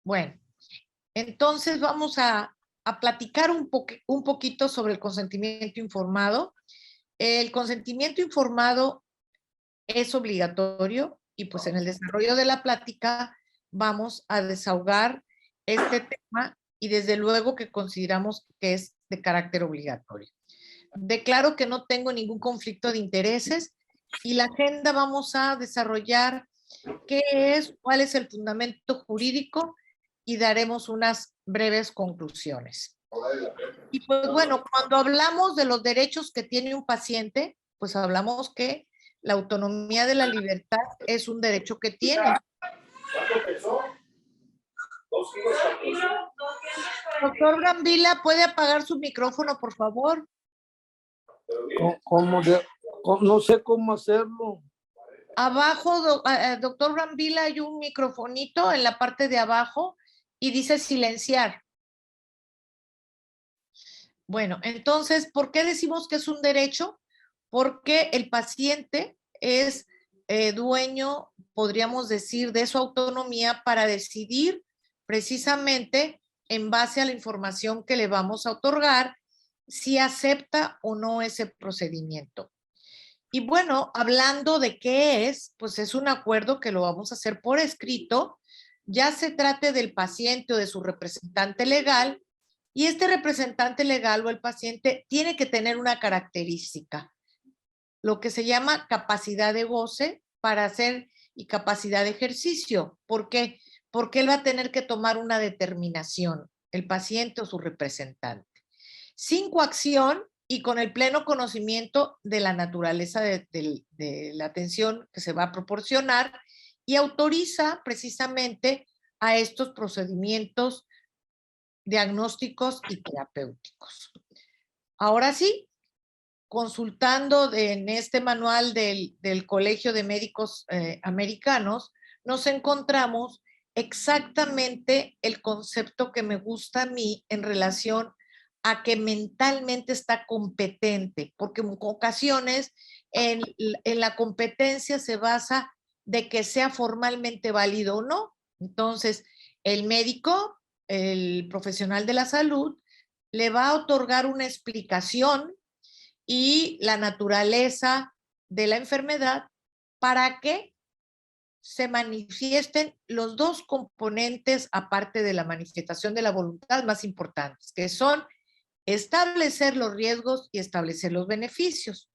Bueno, entonces vamos a platicar un poquito sobre el consentimiento informado. El consentimiento informado es obligatorio y pues en el desarrollo de la plática vamos a desahogar este tema y desde luego que consideramos que es de carácter obligatorio. Declaro que no tengo ningún conflicto de intereses y la agenda vamos a desarrollar qué es, cuál es el fundamento jurídico y daremos unas breves conclusiones. Y pues bueno, cuando hablamos de los derechos que tiene un paciente, pues hablamos que la autonomía de la libertad es un derecho que tiene. Doctor Gambila, ¿puede apagar su micrófono, por favor? No sé cómo hacerlo. Abajo, doctor Gambila, hay un microfonito en la parte de abajo y dice silenciar. Bueno, entonces, ¿por qué decimos que es un derecho? Porque el paciente es dueño, podríamos decir, de su autonomía para decidir precisamente en base a la información que le vamos a otorgar si acepta o no ese procedimiento. Y bueno, hablando de qué es, pues es un acuerdo que lo vamos a hacer por escrito, ya se trate del paciente o de su representante legal, y este representante legal o el paciente tiene que tener una característica, lo que se llama capacidad de goce para hacer y capacidad de ejercicio. ¿Por qué? Porque él va a tener que tomar una determinación, el paciente o su representante. Sin coacción y con el pleno conocimiento de la naturaleza de la atención que se va a proporcionar y autoriza precisamente a estos procedimientos diagnósticos y terapéuticos. Ahora sí, consultando en este manual del Colegio de Médicos Americanos, nos encontramos exactamente el concepto que me gusta a mí en relación a que mentalmente está competente, porque en ocasiones en la competencia se basa de que sea formalmente válido o no. Entonces, el médico, el profesional de la salud, le va a otorgar una explicación y la naturaleza de la enfermedad para que se manifiesten los dos componentes, aparte de la manifestación de la voluntad, más importantes, que son establecer los riesgos y establecer los beneficios.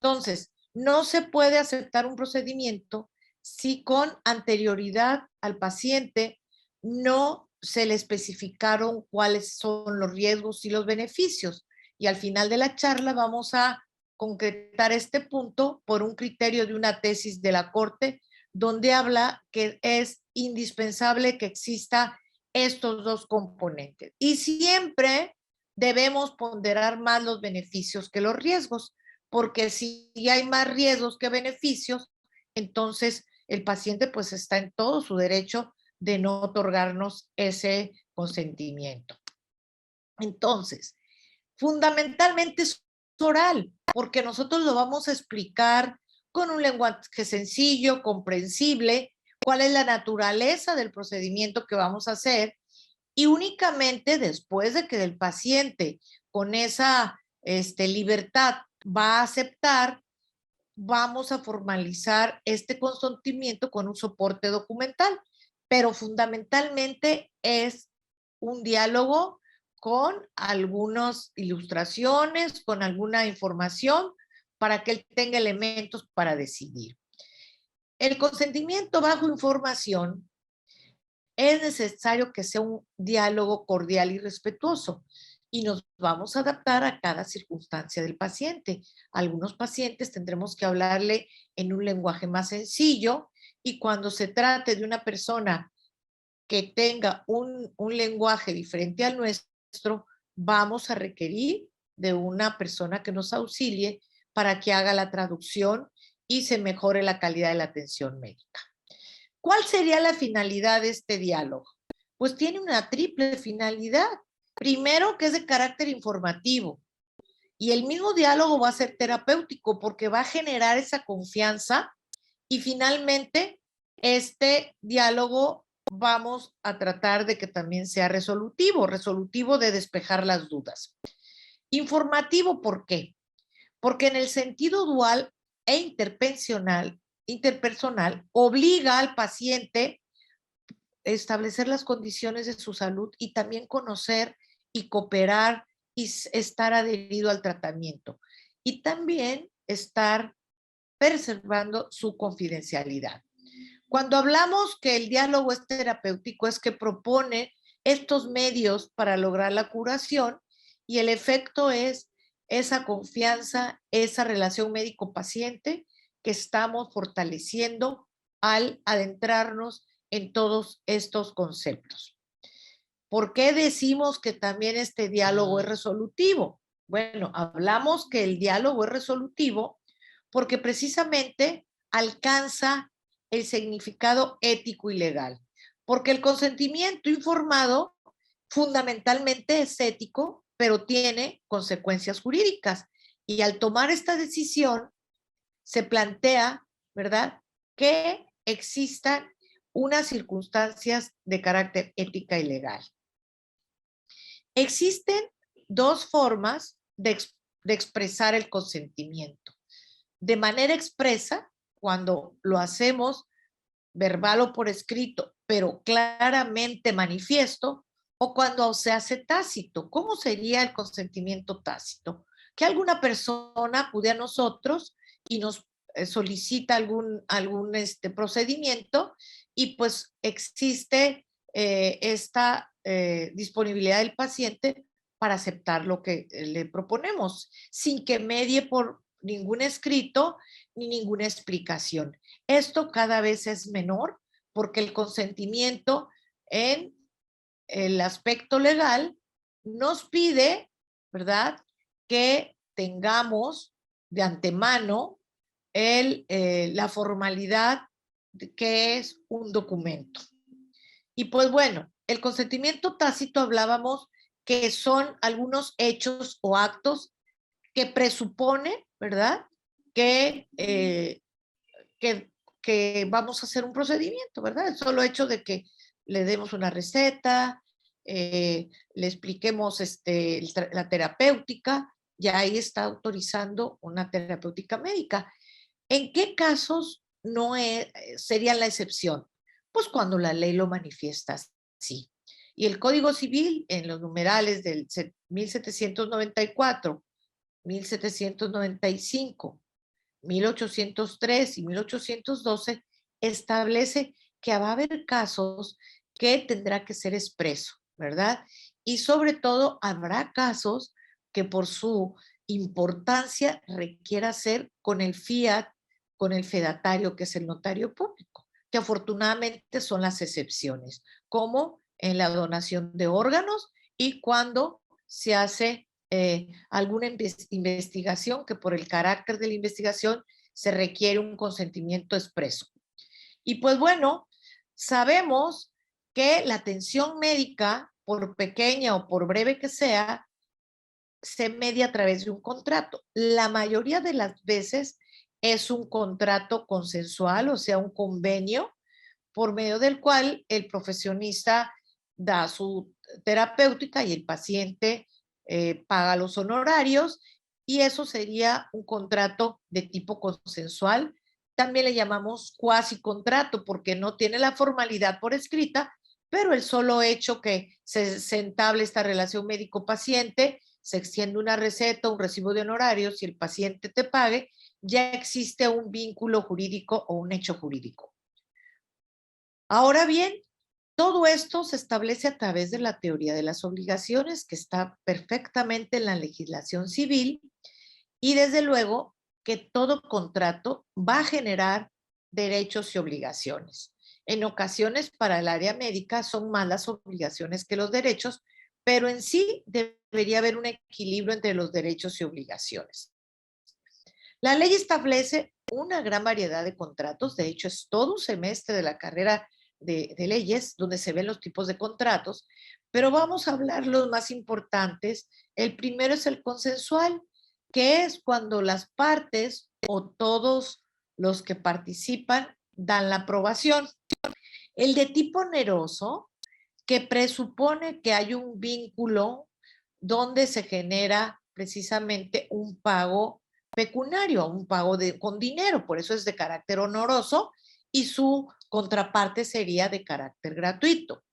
Entonces, no se puede aceptar un procedimiento si con anterioridad al paciente no se le especificaron cuáles son los riesgos y los beneficios. Y al final de la charla vamos a concretar este punto por un criterio de una tesis de la Corte donde habla que es indispensable que exista estos dos componentes. Y siempre debemos ponderar más los beneficios que los riesgos, porque si hay más riesgos que beneficios, entonces el paciente pues está en todo su derecho de no otorgarnos ese consentimiento. Entonces, fundamentalmente es oral, porque nosotros lo vamos a explicar con un lenguaje sencillo, comprensible, cuál es la naturaleza del procedimiento que vamos a hacer y únicamente después de que el paciente con esa libertad va a aceptar, vamos a formalizar este consentimiento con un soporte documental, pero fundamentalmente es un diálogo con algunas ilustraciones, con alguna información para que él tenga elementos para decidir. El consentimiento bajo información es necesario que sea un diálogo cordial y respetuoso y nos vamos a adaptar a cada circunstancia del paciente. Algunos pacientes tendremos que hablarle en un lenguaje más sencillo y cuando se trate de una persona que tenga un lenguaje diferente al nuestro, vamos a requerir de una persona que nos auxilie para que haga la traducción y se mejore la calidad de la atención médica. ¿Cuál sería la finalidad de este diálogo? Pues tiene una triple finalidad. Primero, que es de carácter informativo. Y el mismo diálogo va a ser terapéutico porque va a generar esa confianza y finalmente este diálogo vamos a tratar de que también sea resolutivo de despejar las dudas. Informativo, ¿por qué? Porque en el sentido dual e interpersonal obliga al paciente a establecer las condiciones de su salud y también conocer y cooperar y estar adherido al tratamiento. Y también estar preservando su confidencialidad. Cuando hablamos que el diálogo es terapéutico, es que propone estos medios para lograr la curación y el efecto es esa confianza, esa relación médico-paciente que estamos fortaleciendo al adentrarnos en todos estos conceptos. ¿Por qué decimos que también este diálogo es resolutivo? Bueno, hablamos que el diálogo es resolutivo porque precisamente alcanza el significado ético y legal. Porque el consentimiento informado fundamentalmente es ético, pero tiene consecuencias jurídicas. Y al tomar esta decisión, se plantea, ¿verdad?, que existan unas circunstancias de carácter ética y legal. Existen dos formas de expresar el consentimiento. De manera expresa, cuando lo hacemos verbal o por escrito, pero claramente manifiesto, o cuando se hace tácito. ¿Cómo sería el consentimiento tácito? Que alguna persona acude a nosotros y nos solicita algún procedimiento y pues existe esta disponibilidad del paciente para aceptar lo que le proponemos, sin que medie por ningún escrito ni ninguna explicación. Esto cada vez es menor porque el consentimiento en el aspecto legal nos pide, ¿verdad?, que tengamos de antemano la formalidad de que es un documento. Y pues bueno, el consentimiento tácito hablábamos que son algunos hechos o actos que presupone, ¿verdad?, que vamos a hacer un procedimiento, ¿verdad? El solo hecho de que le demos una receta, le expliquemos la terapéutica, ya ahí está autorizando una terapéutica médica. ¿En qué casos no serían la excepción? Pues cuando la ley lo manifiesta así. Y el Código Civil, en los numerales del 1794, 1795, 1803 y 1812, establece que va a haber casos que tendrá que ser expreso, ¿verdad? Y sobre todo habrá casos que por su importancia requiera ser con el fiat, con el fedatario, que es el notario público, que afortunadamente son las excepciones, como en la donación de órganos y cuando se hace alguna investigación que por el carácter de la investigación se requiere un consentimiento expreso. Y pues bueno, sabemos que la atención médica, por pequeña o por breve que sea, se media a través de un contrato. La mayoría de las veces es un contrato consensual, o sea, un convenio por medio del cual el profesionista da su terapéutica y el paciente paga los honorarios, y eso sería un contrato de tipo consensual. También le llamamos cuasi contrato porque no tiene la formalidad por escrita, pero el solo hecho que se entable esta relación médico-paciente, se extiende una receta, un recibo de honorarios y el paciente te pague, ya existe un vínculo jurídico o un hecho jurídico. Ahora bien, todo esto se establece a través de la teoría de las obligaciones, que está perfectamente en la legislación civil, y desde luego que todo contrato va a generar derechos y obligaciones. En ocasiones para el área médica son más las obligaciones que los derechos, pero en sí debería haber un equilibrio entre los derechos y obligaciones. La ley establece una gran variedad de contratos, de hecho es todo un semestre de la carrera de leyes donde se ven los tipos de contratos, pero vamos a hablar los más importantes. El primero es el consensual, que es cuando las partes o todos los que participan dan la aprobación. El de tipo oneroso, que presupone que hay un vínculo donde se genera precisamente un pago pecuniario, un pago con dinero, por eso es de carácter oneroso y su contraparte sería de carácter gratuito.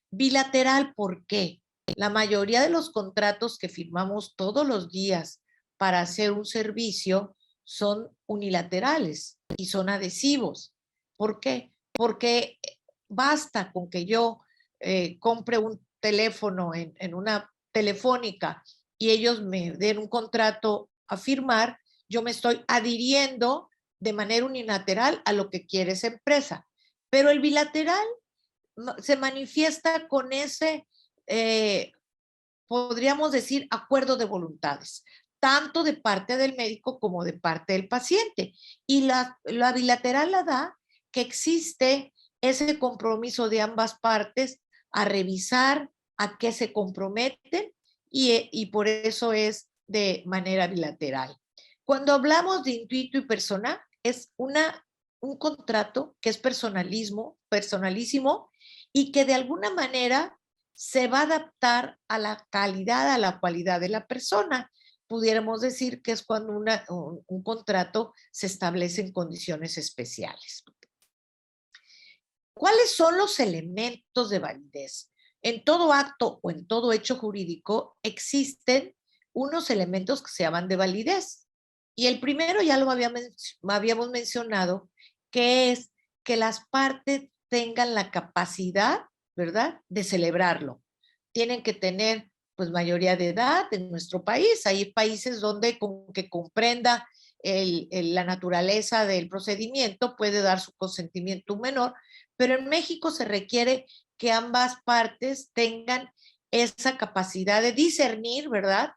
Bilateral, ¿por qué? La mayoría de los contratos que firmamos todos los días para hacer un servicio son unilaterales y son adhesivos. ¿Por qué? Porque basta con que yo compre un teléfono en una telefónica y ellos me den un contrato a firmar, yo me estoy adhiriendo de manera unilateral a lo que quiere esa empresa. Pero el bilateral se manifiesta con ese, podríamos decir, acuerdo de voluntades, tanto de parte del médico como de parte del paciente. Y la bilateral la da que existe ese compromiso de ambas partes a revisar a qué se comprometen y por eso es de manera bilateral. Cuando hablamos de intuito y persona, es un contrato que es personalismo, personalísimo, y que de alguna manera se va a adaptar a la calidad, a la cualidad de la persona. Pudiéramos decir que es cuando un contrato se establece en condiciones especiales. ¿Cuáles son los elementos de validez? En todo acto o en todo hecho jurídico existen unos elementos que se llaman de validez. Y el primero ya lo habíamos mencionado, que es que las partes tengan la capacidad, ¿verdad?, de celebrarlo. Tienen que tener, pues, mayoría de edad en nuestro país. Hay países donde con que comprenda la naturaleza del procedimiento puede dar su consentimiento un menor, pero en México se requiere que ambas partes tengan esa capacidad de discernir, ¿verdad?,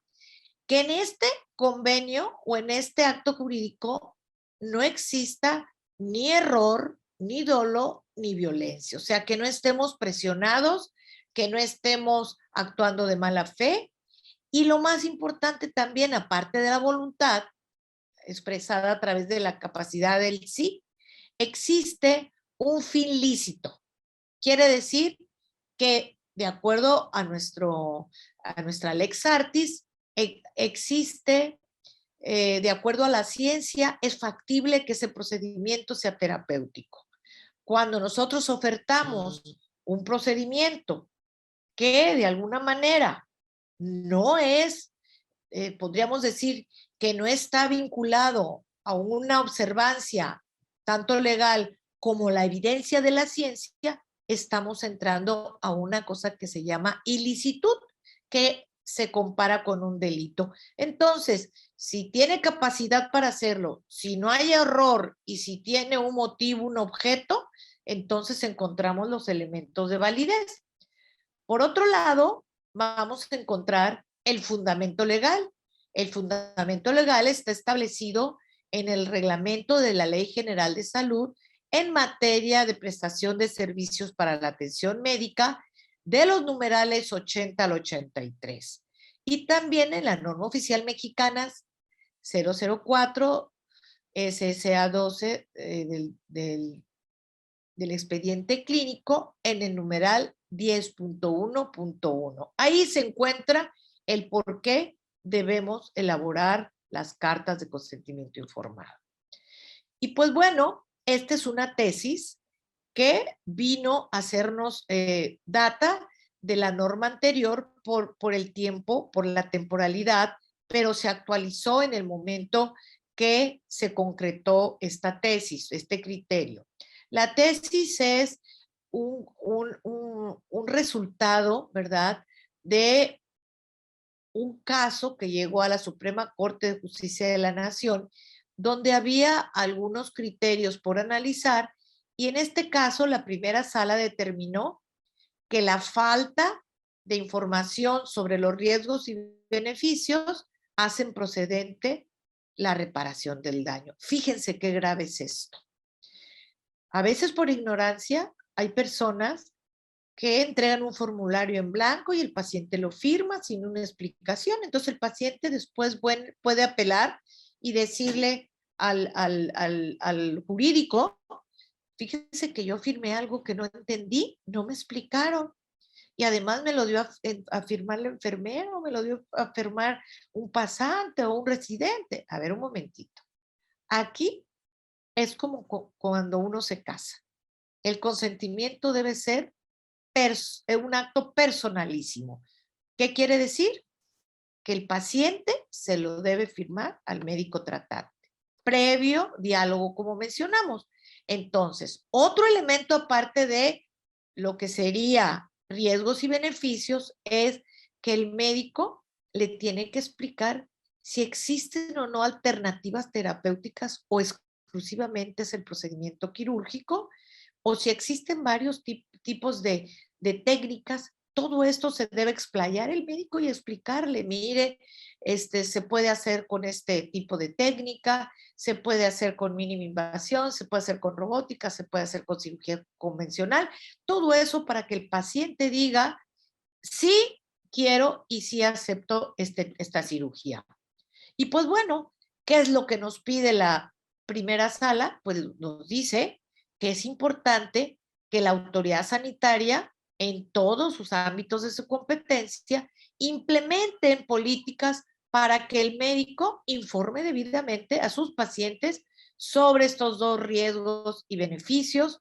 que en este convenio o en este acto jurídico no exista ni error, ni dolo, ni violencia. O sea, que no estemos presionados, que no estemos actuando de mala fe. Y lo más importante también, aparte de la voluntad expresada a través de la capacidad del sí, existe un fin lícito. Quiere decir que de acuerdo a nuestra lex artis, existe, de acuerdo a la ciencia, es factible que ese procedimiento sea terapéutico. Cuando nosotros ofertamos un procedimiento que de alguna manera no es, podríamos decir, que no está vinculado a una observancia tanto legal como la evidencia de la ciencia, estamos entrando a una cosa que se llama ilicitud, que se compara con un delito. Entonces, si tiene capacidad para hacerlo, si no hay error y si tiene un motivo, un objeto, entonces encontramos los elementos de validez. Por otro lado, vamos a encontrar el fundamento legal. El fundamento legal está establecido en el reglamento de la Ley General de Salud en materia de prestación de servicios para la atención médica de los numerales 80 al 83. Y también en la norma oficial mexicana 004 SSA 12 del expediente clínico en el numeral 10.1.1. Ahí se encuentra el por qué debemos elaborar las cartas de consentimiento informado. Y pues bueno, esta es una tesis que vino a hacernos data de la norma anterior por el tiempo, por la temporalidad, pero se actualizó en el momento que se concretó esta tesis, este criterio. La tesis es un resultado, ¿verdad?, de un caso que llegó a la Suprema Corte de Justicia de la Nación, donde había algunos criterios por analizar, y en este caso la primera sala determinó que la falta de información sobre los riesgos y beneficios hacen procedente la reparación del daño. Fíjense qué grave es esto. A veces por ignorancia hay personas que entregan un formulario en blanco y el paciente lo firma sin una explicación. Entonces el paciente después puede apelar y decirle al jurídico fíjese que yo firmé algo que no entendí, no me explicaron. Y además me lo dio a firmar la enfermera, o me lo dio a firmar un pasante o un residente. A ver, un momentito. Aquí es como cuando uno se casa. El consentimiento debe ser un acto personalísimo. ¿Qué quiere decir? Que el paciente se lo debe firmar al médico tratante, previo diálogo, como mencionamos. Entonces, otro elemento aparte de lo que sería riesgos y beneficios es que el médico le tiene que explicar si existen o no alternativas terapéuticas o exclusivamente es el procedimiento quirúrgico, o si existen varios tipos de técnicas. Todo esto se debe explayar el médico y explicarle, mire, se puede hacer con este tipo de técnica, se puede hacer con mínima invasión, se puede hacer con robótica, se puede hacer con cirugía convencional, todo eso para que el paciente diga, sí quiero y sí acepto esta cirugía. Y pues bueno, ¿qué es lo que nos pide la primera sala? Pues nos dice que es importante que la autoridad sanitaria en todos sus ámbitos de su competencia implementen políticas para que el médico informe debidamente a sus pacientes sobre estos dos riesgos y beneficios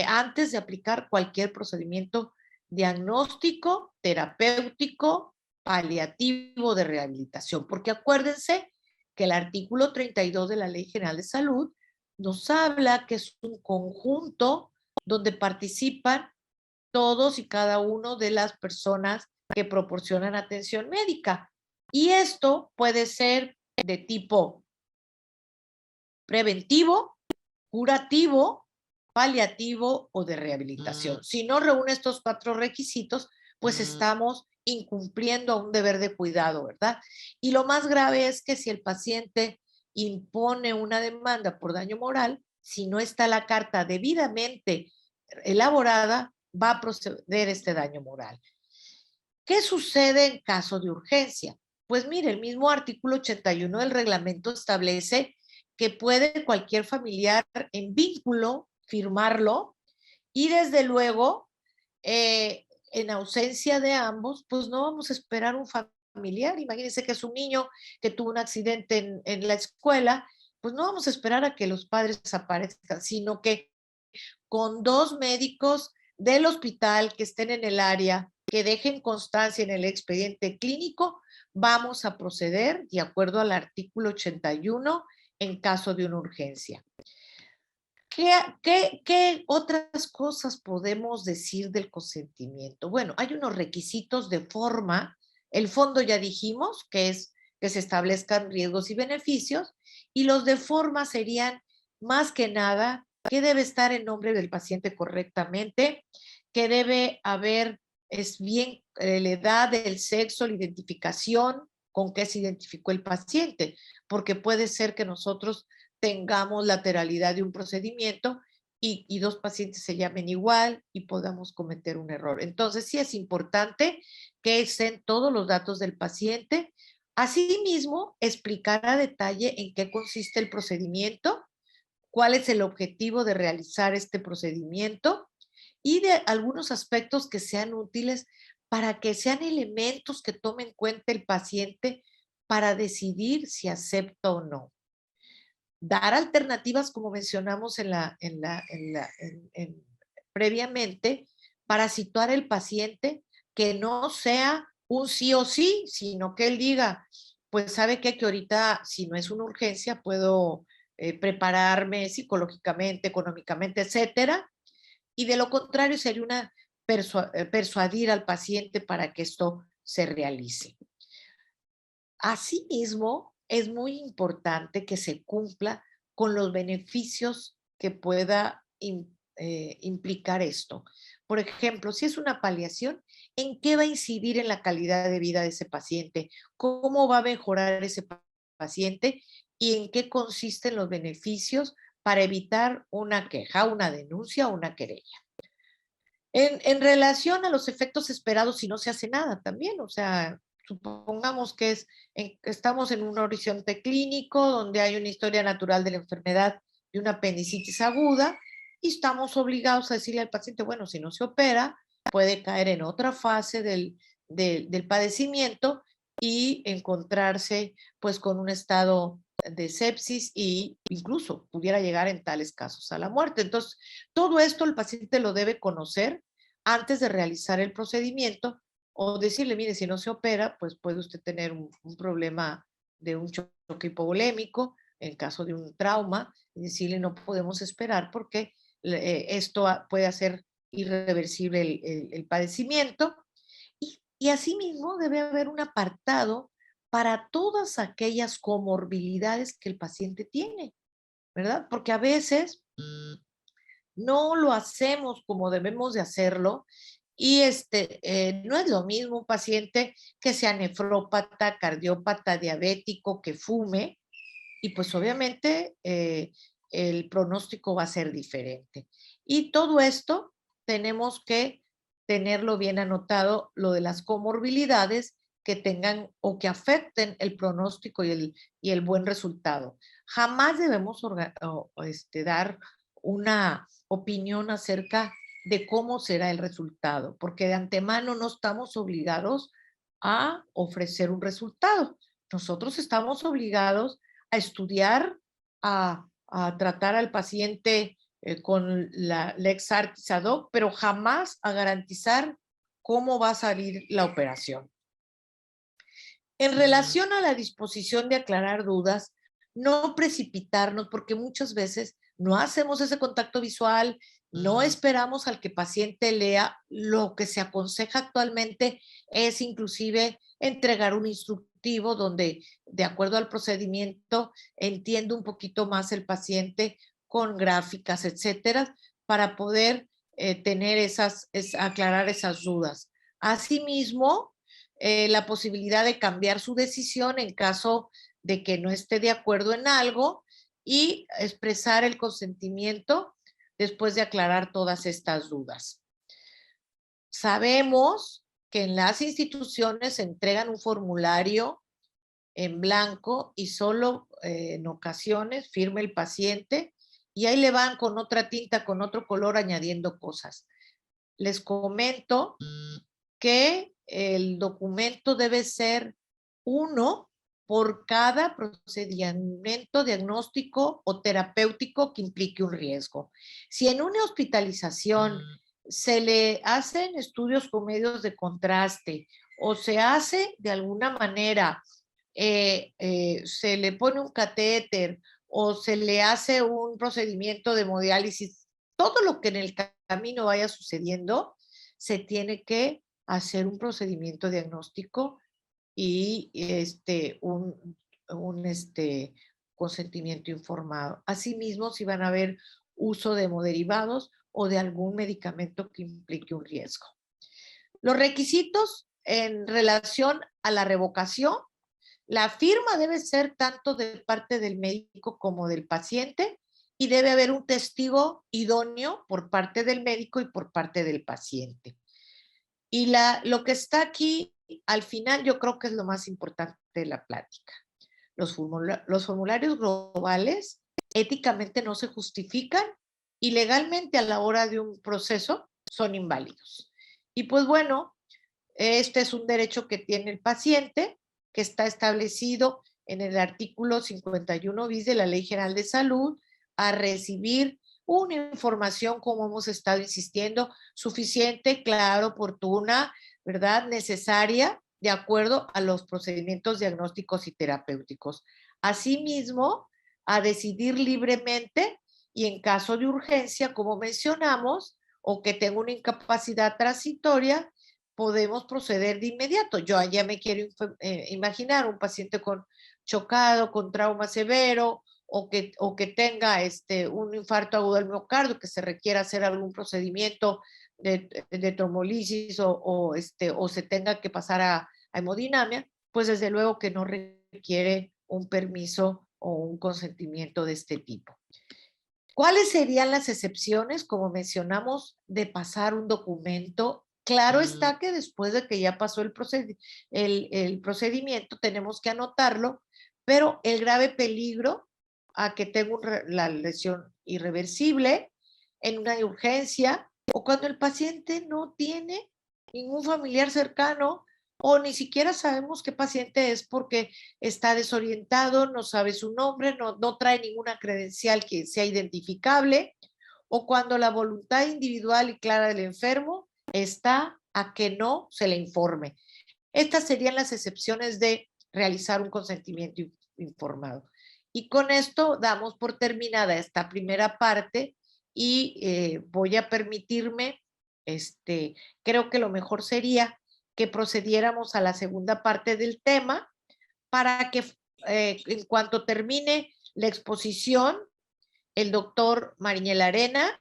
antes de aplicar cualquier procedimiento diagnóstico, terapéutico, paliativo de rehabilitación. Porque acuérdense que el artículo 32 de la Ley General de Salud nos habla que es un conjunto donde participan todos y cada uno de las personas que proporcionan atención médica. Y esto puede ser de tipo preventivo, curativo, paliativo o de rehabilitación. Si no reúne estos 4 requisitos, pues estamos incumpliendo un deber de cuidado, ¿verdad? Y lo más grave es que si el paciente impone una demanda por daño moral, si no está la carta debidamente elaborada, va a proceder este daño moral. ¿Qué sucede en caso de urgencia? Pues mire, el mismo artículo 81 del reglamento establece que puede cualquier familiar en vínculo firmarlo y desde luego, en ausencia de ambos, pues no vamos a esperar un familiar. Imagínense que es un niño que tuvo un accidente en la escuela, pues no vamos a esperar a que los padres aparezcan, sino que con 2 médicos del hospital que estén en el área, que dejen constancia en el expediente clínico, vamos a proceder de acuerdo al artículo 81 en caso de una urgencia. ¿Qué otras cosas podemos decir del consentimiento? Bueno, hay unos requisitos de forma. El fondo ya dijimos que es que se establezcan riesgos y beneficios, y los de forma serían más que nada que debe estar el nombre del paciente correctamente, que debe haber, es bien, la edad, el sexo, la identificación con que se identificó el paciente, porque puede ser que nosotros tengamos lateralidad de un procedimiento y 2 pacientes se llamen igual y podamos cometer un error. Entonces, sí es importante que estén todos los datos del paciente. Asimismo, explicar a detalle en qué consiste el procedimiento, cuál es el objetivo de realizar este procedimiento y de algunos aspectos que sean útiles para que sean elementos que tome en cuenta el paciente para decidir si acepta o no. Dar alternativas, como mencionamos previamente, para situar el paciente que no sea un sí o sí, sino que él diga, pues sabe que ahorita, si no es una urgencia, puedo prepararme psicológicamente, económicamente, etcétera. Y de lo contrario, sería una persuadir al paciente para que esto se realice. Asimismo, es muy importante que se cumpla con los beneficios que pueda implicar esto. Por ejemplo, si es una paliación, ¿en qué va a incidir en la calidad de vida de ese paciente? ¿Cómo va a mejorar ese paciente? ¿Y en qué consisten los beneficios para evitar una queja, una denuncia o una querella? En relación a los efectos esperados si no se hace nada también, o sea, supongamos que estamos en un horizonte clínico donde hay una historia natural de la enfermedad de una apendicitis aguda y estamos obligados a decirle al paciente, bueno, si no se opera, puede caer en otra fase del padecimiento y encontrarse pues con un estado de sepsis e incluso pudiera llegar en tales casos a la muerte. Entonces, todo esto el paciente lo debe conocer antes de realizar el procedimiento o decirle, mire, si no se opera, pues puede usted tener un problema de un choque hipovolémico en caso de un trauma, y decirle no podemos esperar porque esto puede hacer irreversible el padecimiento. Y asimismo debe haber un apartado para todas aquellas comorbilidades que el paciente tiene, ¿verdad? Porque a veces no lo hacemos como debemos de hacerlo y no es lo mismo un paciente que sea nefrópata, cardiópata, diabético, que fume, y pues obviamente el pronóstico va a ser diferente. Y todo esto tenemos que tenerlo bien anotado, lo de las comorbilidades que tengan o que afecten el pronóstico y el buen resultado. Jamás debemos dar una opinión acerca de cómo será el resultado, porque de antemano no estamos obligados a ofrecer un resultado. Nosotros estamos obligados a estudiar, a tratar al paciente con la Lex Artis ad hoc, pero jamás a garantizar cómo va a salir la operación. En relación a la disposición de aclarar dudas, no precipitarnos porque muchas veces no hacemos ese contacto visual, no esperamos al que el paciente lea. Lo que se aconseja actualmente es inclusive entregar un instructivo donde, de acuerdo al procedimiento, entiende un poquito más el paciente con gráficas, etcétera, para poder aclarar esas dudas. Asimismo, la posibilidad de cambiar su decisión en caso de que no esté de acuerdo en algo y expresar el consentimiento después de aclarar todas estas dudas. Sabemos que en las instituciones se entregan un formulario en blanco y solo en ocasiones firma el paciente y ahí le van con otra tinta, con otro color añadiendo cosas. Les comento que el documento debe ser uno por cada procedimiento diagnóstico o terapéutico que implique un riesgo. Si en una hospitalización se le hacen estudios con medios de contraste o se hace de alguna manera, se le pone un catéter o se le hace un procedimiento de hemodiálisis, todo lo que en el camino vaya sucediendo, se tiene que hacer un procedimiento diagnóstico y un consentimiento informado. Asimismo, si van a haber uso de hemoderivados o de algún medicamento que implique un riesgo. Los requisitos en relación a la revocación: la firma debe ser tanto de parte del médico como del paciente y debe haber un testigo idóneo por parte del médico y por parte del paciente. Y lo que está aquí al final yo creo que es lo más importante de la plática. Los formularios globales éticamente no se justifican y legalmente a la hora de un proceso son inválidos. Y pues bueno, este es un derecho que tiene el paciente, que está establecido en el artículo 51 bis de la Ley General de Salud, a recibir una información, como hemos estado insistiendo, suficiente, clara, oportuna, ¿verdad? Necesaria, de acuerdo a los procedimientos diagnósticos y terapéuticos. Asimismo, a decidir libremente y en caso de urgencia, como mencionamos, o que tenga una incapacidad transitoria, podemos proceder de inmediato. Yo ya me quiero imaginar un paciente chocado, con trauma severo, o que tenga un infarto agudo del miocardio, que se requiera hacer algún procedimiento de tromolisis o se tenga que pasar a hemodinamia, pues desde luego que no requiere un permiso o un consentimiento de este tipo. ¿Cuáles serían las excepciones, como mencionamos, de pasar un documento? Claro está que después de que ya pasó el procedimiento tenemos que anotarlo, pero el grave peligro a que tenga la lesión irreversible, en una urgencia o cuando el paciente no tiene ningún familiar cercano o ni siquiera sabemos qué paciente es porque está desorientado, no sabe su nombre, no trae ninguna credencial que sea identificable, o cuando la voluntad individual y clara del enfermo está a que no se le informe. Estas serían las excepciones de realizar un consentimiento informado. Y con esto damos por terminada esta primera parte y voy a permitirme, creo que lo mejor sería que procediéramos a la segunda parte del tema para que en cuanto termine la exposición, el doctor Mariñel Arena,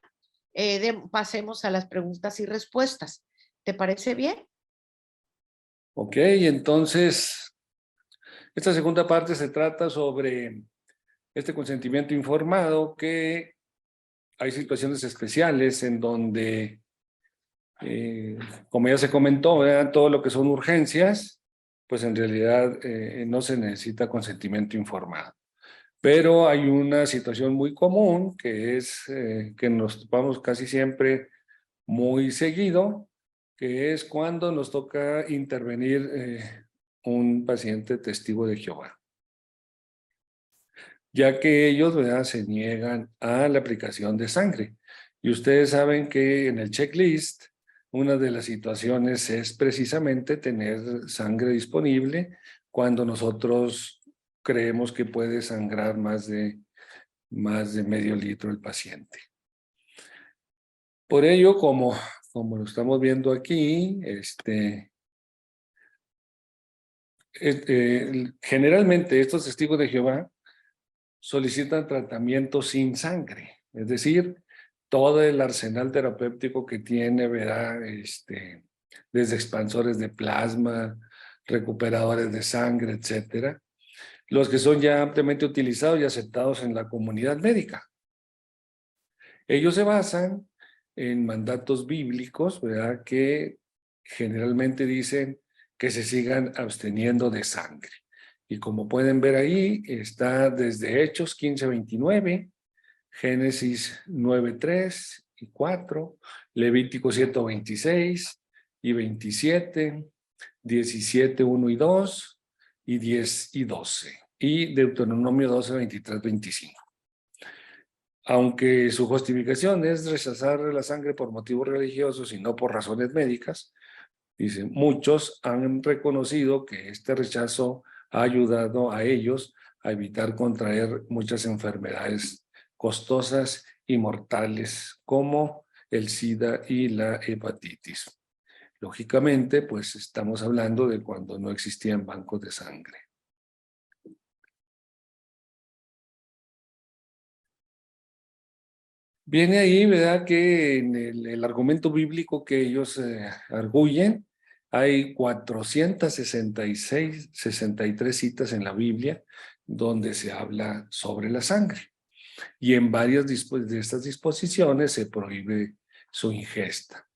pasemos a las preguntas y respuestas. ¿Te parece bien? Ok, entonces, esta segunda parte se trata sobre este consentimiento informado, que hay situaciones especiales en donde, como ya se comentó, ¿verdad? Todo lo que son urgencias, pues en realidad no se necesita consentimiento informado. Pero hay una situación muy común que es que nos topamos casi siempre muy seguido, que es cuando nos toca intervenir un paciente testigo de Jehová, ya que ellos, ¿verdad?, se niegan a la aplicación de sangre. Y ustedes saben que en el checklist, una de las situaciones es precisamente tener sangre disponible cuando nosotros creemos que puede sangrar más de medio litro el paciente. Por ello, como lo estamos viendo aquí, generalmente estos testigos de Jehová solicitan tratamiento sin sangre, es decir, todo el arsenal terapéutico que tiene, verá, desde expansores de plasma, recuperadores de sangre, etcétera, los que son ya ampliamente utilizados y aceptados en la comunidad médica. Ellos se basan en mandatos bíblicos, ¿verdad?, que generalmente dicen que se sigan absteniendo de sangre. Y como pueden ver ahí, está desde Hechos 15:29, Génesis 9:3 y 4, Levítico 126 y 27, 17, 1 y 2, y 10 y 12, y Deuteronomio 12, 23, 25. Aunque su justificación es rechazar la sangre por motivos religiosos y no por razones médicas, dice, muchos han reconocido que este rechazo ha ayudado a ellos a evitar contraer muchas enfermedades costosas y mortales como el SIDA y la hepatitis. Lógicamente, pues estamos hablando de cuando no existían bancos de sangre. Viene ahí, ¿verdad?, que en el argumento bíblico que ellos arguyen, hay 463 citas en la Biblia donde se habla sobre la sangre. Y en varias de estas disposiciones se prohíbe su ingesta.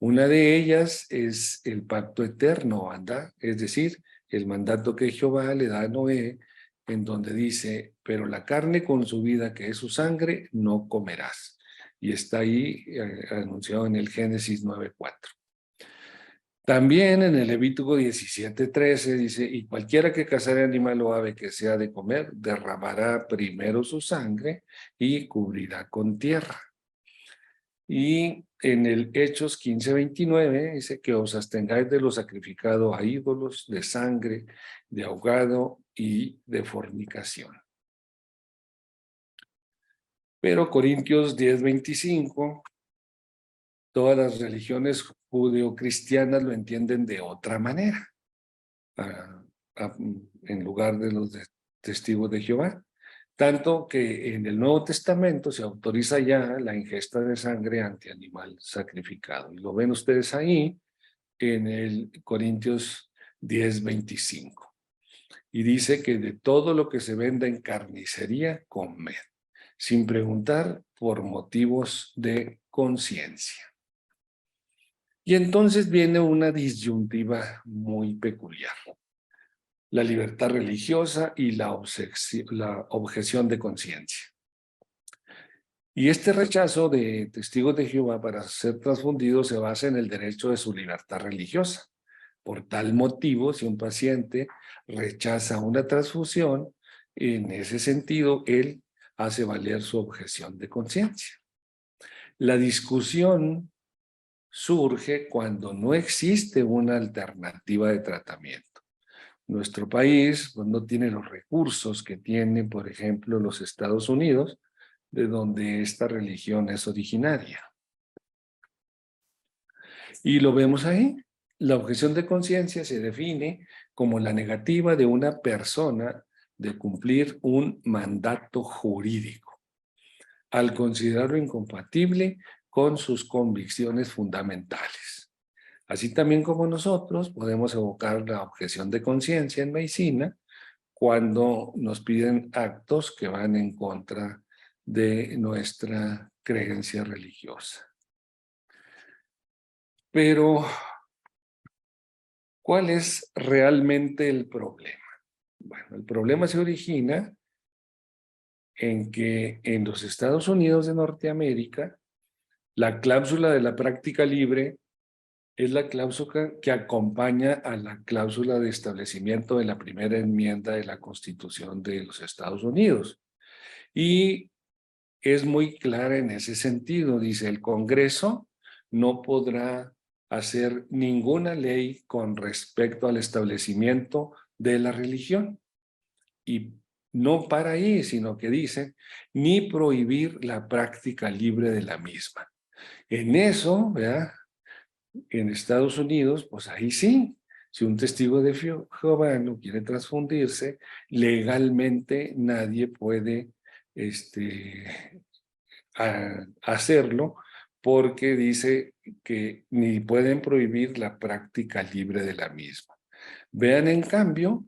Una de ellas es el pacto eterno, ¿verdad? Es decir, el mandato que Jehová le da a Noé, en donde dice, pero la carne con su vida, que es su sangre, no comerás. Y está ahí anunciado en el Génesis 9:4. También en el Levítico 17:13 dice, y cualquiera que cazare animal o ave que sea de comer, derramará primero su sangre y cubrirá con tierra. Y en el Hechos 15:29 dice que os abstengáis de lo sacrificado a ídolos, de sangre, de ahogado y de fornicación. Pero Corintios 10:25, todas las religiones judeocristianas lo entienden de otra manera, en lugar de los testigos de Jehová. Tanto que en el Nuevo Testamento se autoriza ya la ingesta de sangre ante animal sacrificado. Y lo ven ustedes ahí en el Corintios 10:25. Y dice que de todo lo que se venda en carnicería, comed, sin preguntar por motivos de conciencia. Y entonces viene una disyuntiva muy peculiar. La libertad religiosa y la objeción de conciencia. Y este rechazo de testigos de Jehová para ser transfundidos se basa en el derecho de su libertad religiosa. Por tal motivo, si un paciente rechaza una transfusión, en ese sentido, él hace valer su objeción de conciencia. La discusión surge cuando no existe una alternativa de tratamiento. Nuestro país pues, no tiene los recursos que tiene, por ejemplo, los Estados Unidos, de donde esta religión es originaria. Y lo vemos ahí. La objeción de conciencia se define como la negativa de una persona de cumplir un mandato jurídico, al considerarlo incompatible con sus convicciones fundamentales. Así también como nosotros podemos evocar la objeción de conciencia en medicina cuando nos piden actos que van en contra de nuestra creencia religiosa. Pero, ¿cuál es realmente el problema? Bueno, el problema se origina en que en los Estados Unidos de Norteamérica, la cláusula de la práctica libre es la cláusula que acompaña a la cláusula de establecimiento de la primera enmienda de la Constitución de los Estados Unidos. Y es muy clara en ese sentido. Dice, el Congreso no podrá hacer ninguna ley con respecto al establecimiento de la religión. Y no para ahí, sino que dice, ni prohibir la práctica libre de la misma. En eso, ¿verdad? En Estados Unidos, pues ahí sí, si un testigo de Jehová no quiere transfundirse, legalmente nadie puede hacerlo, porque dice que ni pueden prohibir la práctica libre de la misma. Vean en cambio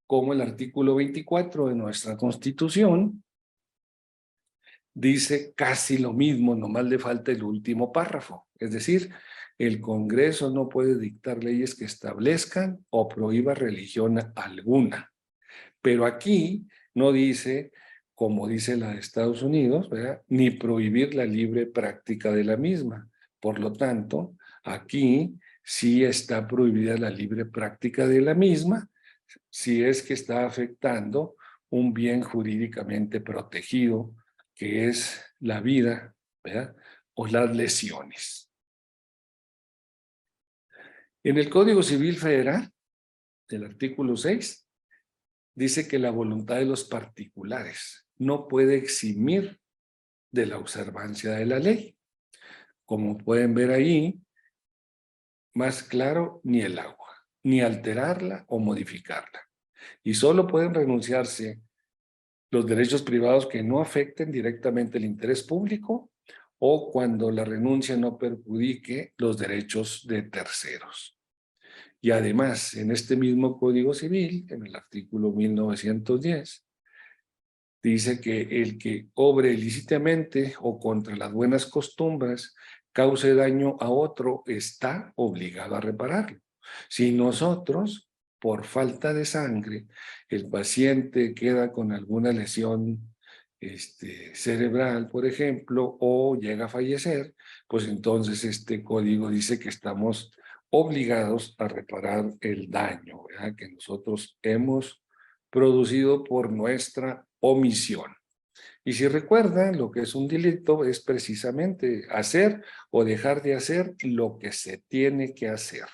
cómo el artículo 24 de nuestra Constitución dice casi lo mismo, nomás le falta el último párrafo. Es decir, el Congreso no puede dictar leyes que establezcan o prohíban religión alguna. Pero aquí no dice, como dice la de Estados Unidos, ¿verdad?, ni prohibir la libre práctica de la misma. Por lo tanto, aquí sí está prohibida la libre práctica de la misma, si es que está afectando un bien jurídicamente protegido, que es la vida, ¿verdad?, o las lesiones. En el Código Civil Federal, el artículo 6, dice que la voluntad de los particulares no puede eximir de la observancia de la ley. Como pueden ver ahí, más claro, ni el agua, ni alterarla o modificarla. Y solo pueden renunciarse los derechos privados que no afecten directamente el interés público o cuando la renuncia no perjudique los derechos de terceros. Y además, en este mismo Código Civil, en el artículo 1910, dice que el que obre ilícitamente o contra las buenas costumbres cause daño a otro está obligado a repararlo. Si nosotros, por falta de sangre, el paciente queda con alguna lesión cerebral, por ejemplo, o llega a fallecer, pues entonces este código dice que estamos obligados a reparar el daño, ¿verdad?, que nosotros hemos producido por nuestra omisión. Y si recuerdan, lo que es un delito es precisamente hacer o dejar de hacer lo que se tiene que hacer.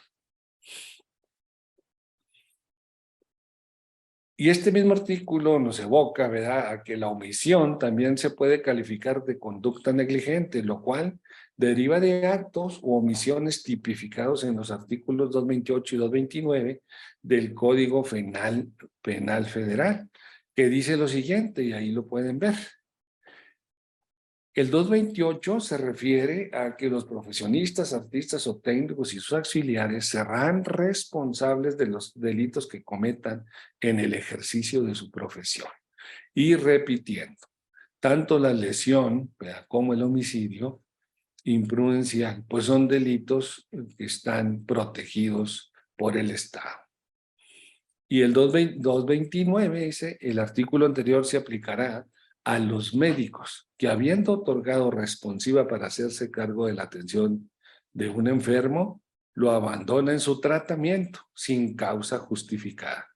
Y este mismo artículo nos evoca, ¿verdad?, a que la omisión también se puede calificar de conducta negligente, lo cual deriva de actos o omisiones tipificados en los artículos 228 y 229 del Código Penal Federal, que dice lo siguiente, y ahí lo pueden ver. El 228 se refiere a que los profesionistas, artistas o técnicos y sus auxiliares serán responsables de los delitos que cometan en el ejercicio de su profesión. Y repitiendo, tanto la lesión como el homicidio imprudencial, pues son delitos que están protegidos por el Estado. Y el 229 dice, el artículo anterior se aplicará a los médicos que, habiendo otorgado responsiva para hacerse cargo de la atención de un enfermo, lo abandona en su tratamiento sin causa justificada.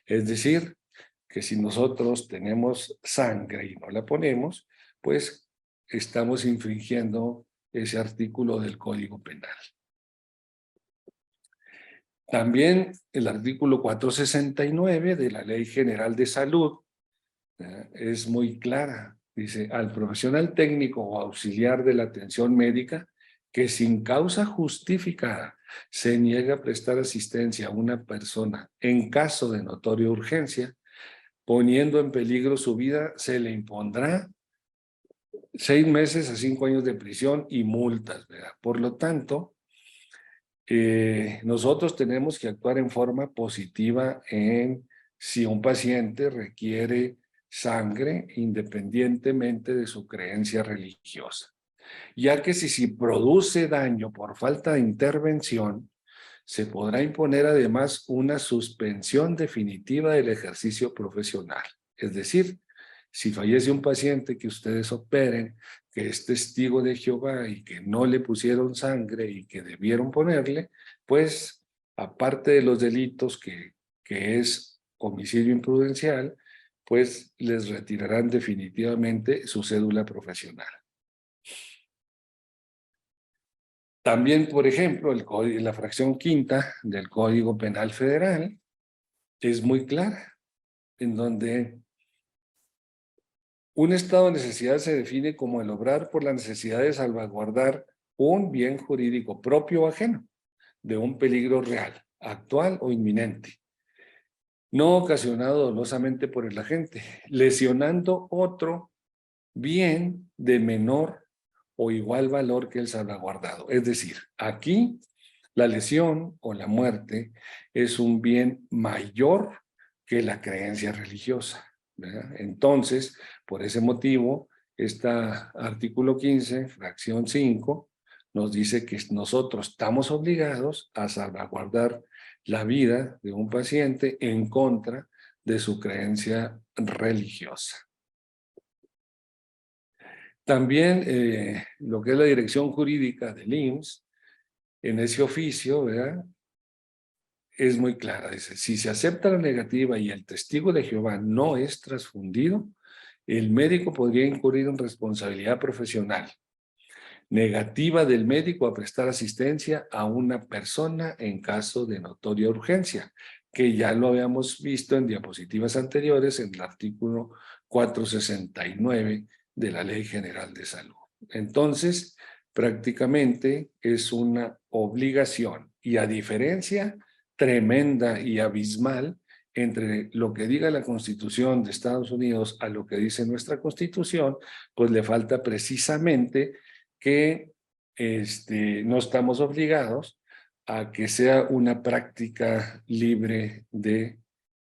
Es decir, que si nosotros tenemos sangre y no la ponemos, pues estamos infringiendo ese artículo del Código Penal. También el artículo 469 de la Ley General de Salud es muy clara. Dice, al profesional técnico o auxiliar de la atención médica que sin causa justificada se niega a prestar asistencia a una persona en caso de notoria urgencia, poniendo en peligro su vida, se le impondrá 6 meses a 5 años de prisión y multas, ¿verdad? Por lo tanto, nosotros tenemos que actuar en forma positiva en si un paciente requiere sangre independientemente de su creencia religiosa, ya que si produce daño por falta de intervención, se podrá imponer además una suspensión definitiva del ejercicio profesional. Es decir, si fallece un paciente que ustedes operen, que es testigo de Jehová y que no le pusieron sangre y que debieron ponerle, pues aparte de los delitos que es homicidio imprudencial, pues les retirarán definitivamente su cédula profesional. También, por ejemplo, la fracción quinta del Código Penal Federal es muy clara, en donde un estado de necesidad se define como el obrar por la necesidad de salvaguardar un bien jurídico propio o ajeno de un peligro real, actual o inminente, no ocasionado dolosamente por el agente, lesionando otro bien de menor o igual valor que el salvaguardado. Es decir, aquí la lesión o la muerte es un bien mayor que la creencia religiosa, ¿verdad? Entonces, por ese motivo, este artículo 15, fracción 5, nos dice que nosotros estamos obligados a salvaguardar la vida de un paciente en contra de su creencia religiosa. También lo que es la dirección jurídica del IMSS, en ese oficio, ¿verdad?, es muy clara. Dice, si se acepta la negativa y el testigo de Jehová no es transfundido, el médico podría incurrir en responsabilidad profesional. Negativa del médico a prestar asistencia a una persona en caso de notoria urgencia, que ya lo habíamos visto en diapositivas anteriores en el artículo 469 de la Ley General de Salud. Entonces, prácticamente es una obligación, y a diferencia tremenda y abismal entre lo que diga la Constitución de Estados Unidos a lo que dice nuestra Constitución, pues le falta precisamente que no estamos obligados a que sea una práctica libre de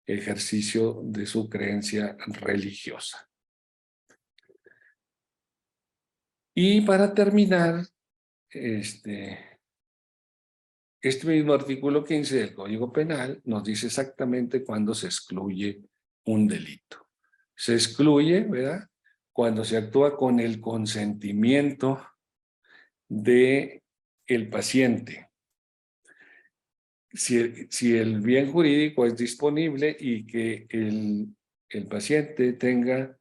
ejercicio de su creencia religiosa. Y para terminar, este mismo artículo 15 del Código Penal nos dice exactamente cuándo se excluye un delito. Se excluye, ¿verdad?, cuando se actúa con el consentimiento de el paciente. Si el bien jurídico es disponible y que el paciente tenga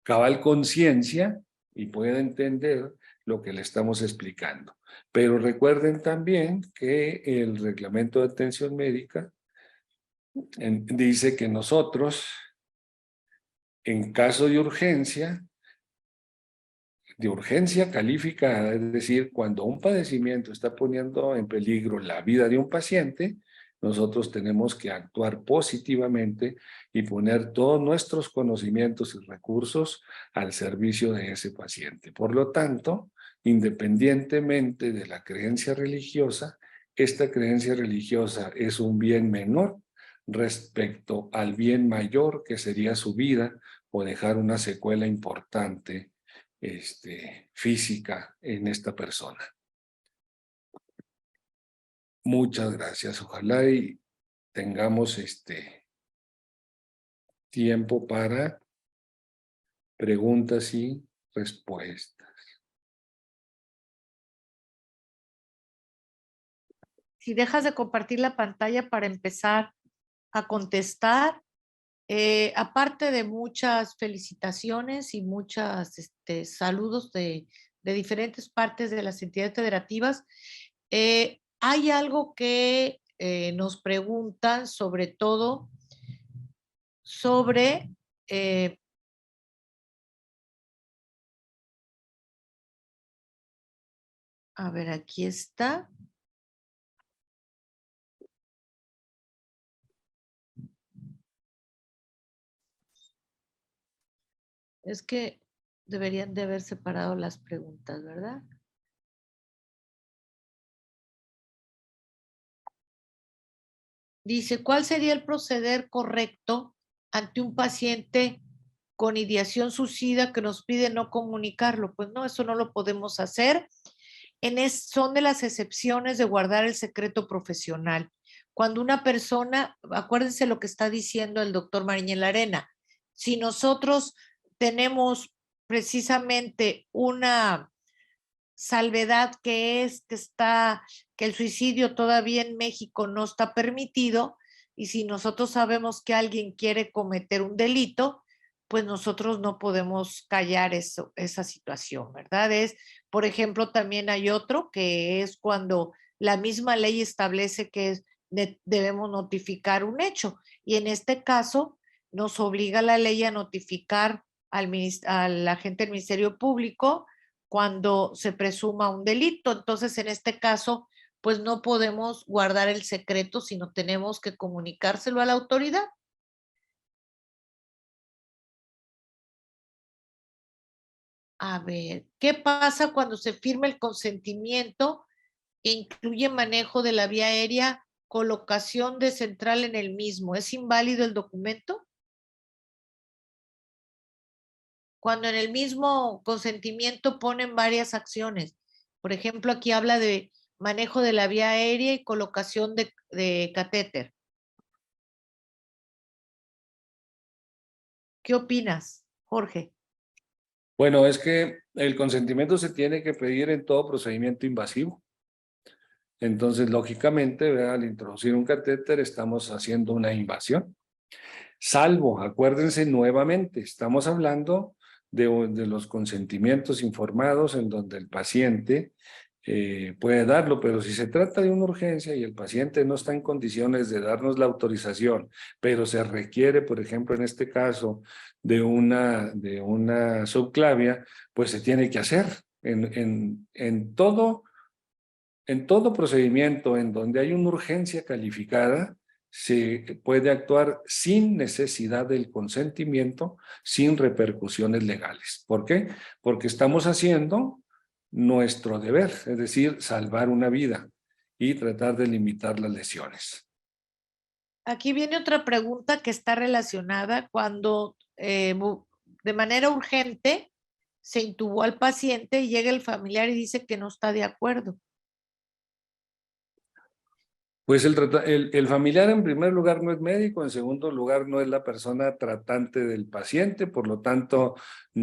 cabal conciencia y pueda entender lo que le estamos explicando. Pero recuerden también que el reglamento de atención médica dice que nosotros, en caso de urgencia calificada, es decir, cuando un padecimiento está poniendo en peligro la vida de un paciente, nosotros tenemos que actuar positivamente y poner todos nuestros conocimientos y recursos al servicio de ese paciente. Por lo tanto, independientemente de la creencia religiosa, esta creencia religiosa es un bien menor respecto al bien mayor que sería su vida o dejar una secuela importante física en esta persona. Muchas gracias. Ojalá y tengamos tiempo para preguntas y respuestas. Si dejas de compartir la pantalla para empezar a contestar, aparte de muchas felicitaciones y muchos saludos de diferentes partes de las entidades federativas, hay algo que nos preguntan, sobre todo sobre a ver, aquí está. Es que deberían de haber separado las preguntas, ¿verdad? Dice, ¿cuál sería el proceder correcto ante un paciente con ideación suicida que nos pide no comunicarlo? Pues no, eso no lo podemos hacer. Son de las excepciones de guardar el secreto profesional. Cuando una persona, acuérdense lo que está diciendo el doctor Mariñel Arena, si nosotros tenemos precisamente una salvedad que el suicidio todavía en México no está permitido, y si nosotros sabemos que alguien quiere cometer un delito, pues nosotros no podemos callar esa situación, ¿verdad? Por ejemplo, también hay otro que es cuando la misma ley establece que debemos notificar un hecho, y en este caso nos obliga la ley a notificar al agente del Ministerio Público cuando se presuma un delito. Entonces, en este caso, pues no podemos guardar el secreto, sino tenemos que comunicárselo a la autoridad. A ver, ¿qué pasa cuando se firma el consentimiento e incluye manejo de la vía aérea, colocación de central en el mismo? ¿Es inválido el documento? Cuando en el mismo consentimiento ponen varias acciones. Por ejemplo, aquí habla de manejo de la vía aérea y colocación de catéter. ¿Qué opinas, Jorge? Bueno, es que el consentimiento se tiene que pedir en todo procedimiento invasivo. Entonces, lógicamente, ¿verdad? Al introducir un catéter estamos haciendo una invasión. Salvo, acuérdense nuevamente, estamos hablando de los consentimientos informados en donde el paciente puede darlo, pero si se trata de una urgencia y el paciente no está en condiciones de darnos la autorización, pero se requiere, por ejemplo, en este caso, de una subclavia, pues se tiene que hacer en todo procedimiento en donde hay una urgencia calificada. Se puede actuar sin necesidad del consentimiento, sin repercusiones legales. ¿Por qué? Porque estamos haciendo nuestro deber, es decir, salvar una vida y tratar de limitar las lesiones. Aquí viene otra pregunta que está relacionada cuando de manera urgente se intubó al paciente y llega el familiar y dice que no está de acuerdo. Pues el familiar en primer lugar no es médico, en segundo lugar no es la persona tratante del paciente, por lo tanto,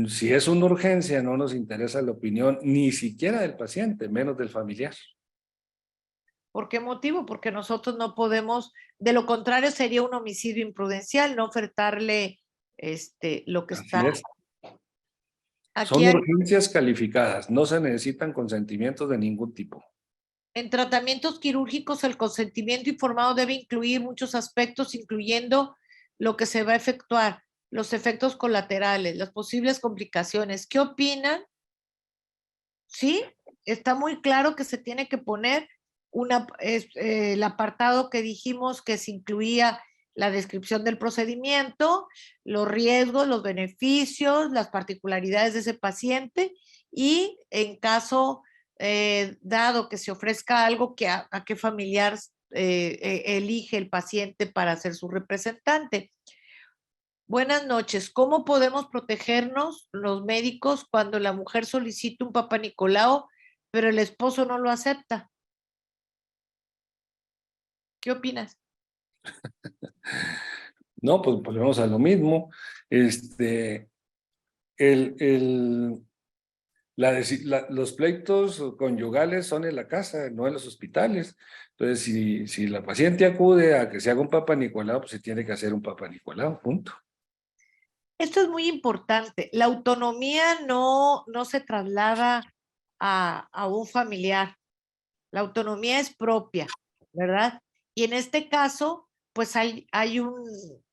si es una urgencia no nos interesa la opinión ni siquiera del paciente, menos del familiar. ¿Por qué motivo? Porque nosotros no podemos, de lo contrario sería un homicidio imprudencial, no ofertarle lo que está. Así es. Aquí Son hay, urgencias calificadas, no se necesitan consentimientos de ningún tipo. en tratamientos quirúrgicos el consentimiento informado debe incluir muchos aspectos, incluyendo lo que se va a efectuar, los efectos colaterales, las posibles complicaciones. ¿Qué opinan? Sí, está muy claro que se tiene que poner el apartado que dijimos que se incluía la descripción del procedimiento, los riesgos, los beneficios, las particularidades de ese paciente, y en caso dado que se ofrezca algo, a qué familiar elige el paciente para ser su representante. Buenas noches. ¿Cómo podemos protegernos los médicos cuando la mujer solicita un Papá Nicolau, pero el esposo no lo acepta? ¿Qué opinas? No, pues volvemos a lo mismo. Los pleitos conyugales son en la casa, no en los hospitales. Entonces, si la paciente acude a que se haga un Papa Nicolau, pues se tiene que hacer un Papa Nicolau, punto. Esto es muy importante. La autonomía no se traslada a un familiar. La autonomía es propia, ¿verdad? Y en este caso, pues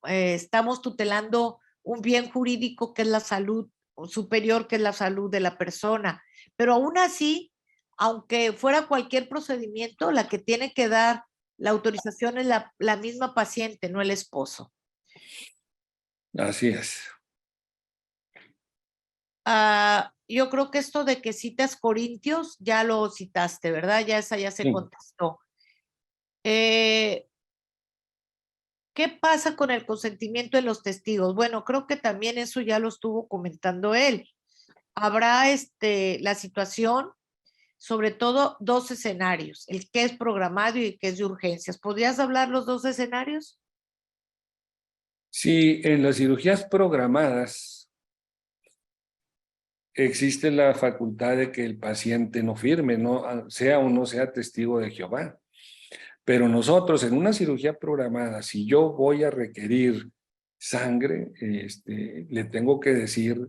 estamos tutelando un bien jurídico que es la salud superior, que es la salud de la persona. Pero aún así, aunque fuera cualquier procedimiento, la que tiene que dar la autorización es la misma paciente, no el esposo. Así es. Yo creo que esto de que citas Corintios, ya lo citaste, ¿verdad? Ya esa ya se Sí. contestó. ¿Qué pasa con el consentimiento de los testigos? Bueno, creo que también eso ya lo estuvo comentando él. Habrá la situación, sobre todo dos escenarios, el que es programado y el que es de urgencias. ¿Podrías hablar los dos escenarios? Sí, en las cirugías programadas existe la facultad de que el paciente no firme, no sea o no sea testigo de Jehová. Pero nosotros en una cirugía programada, si yo voy a requerir sangre, le tengo que decir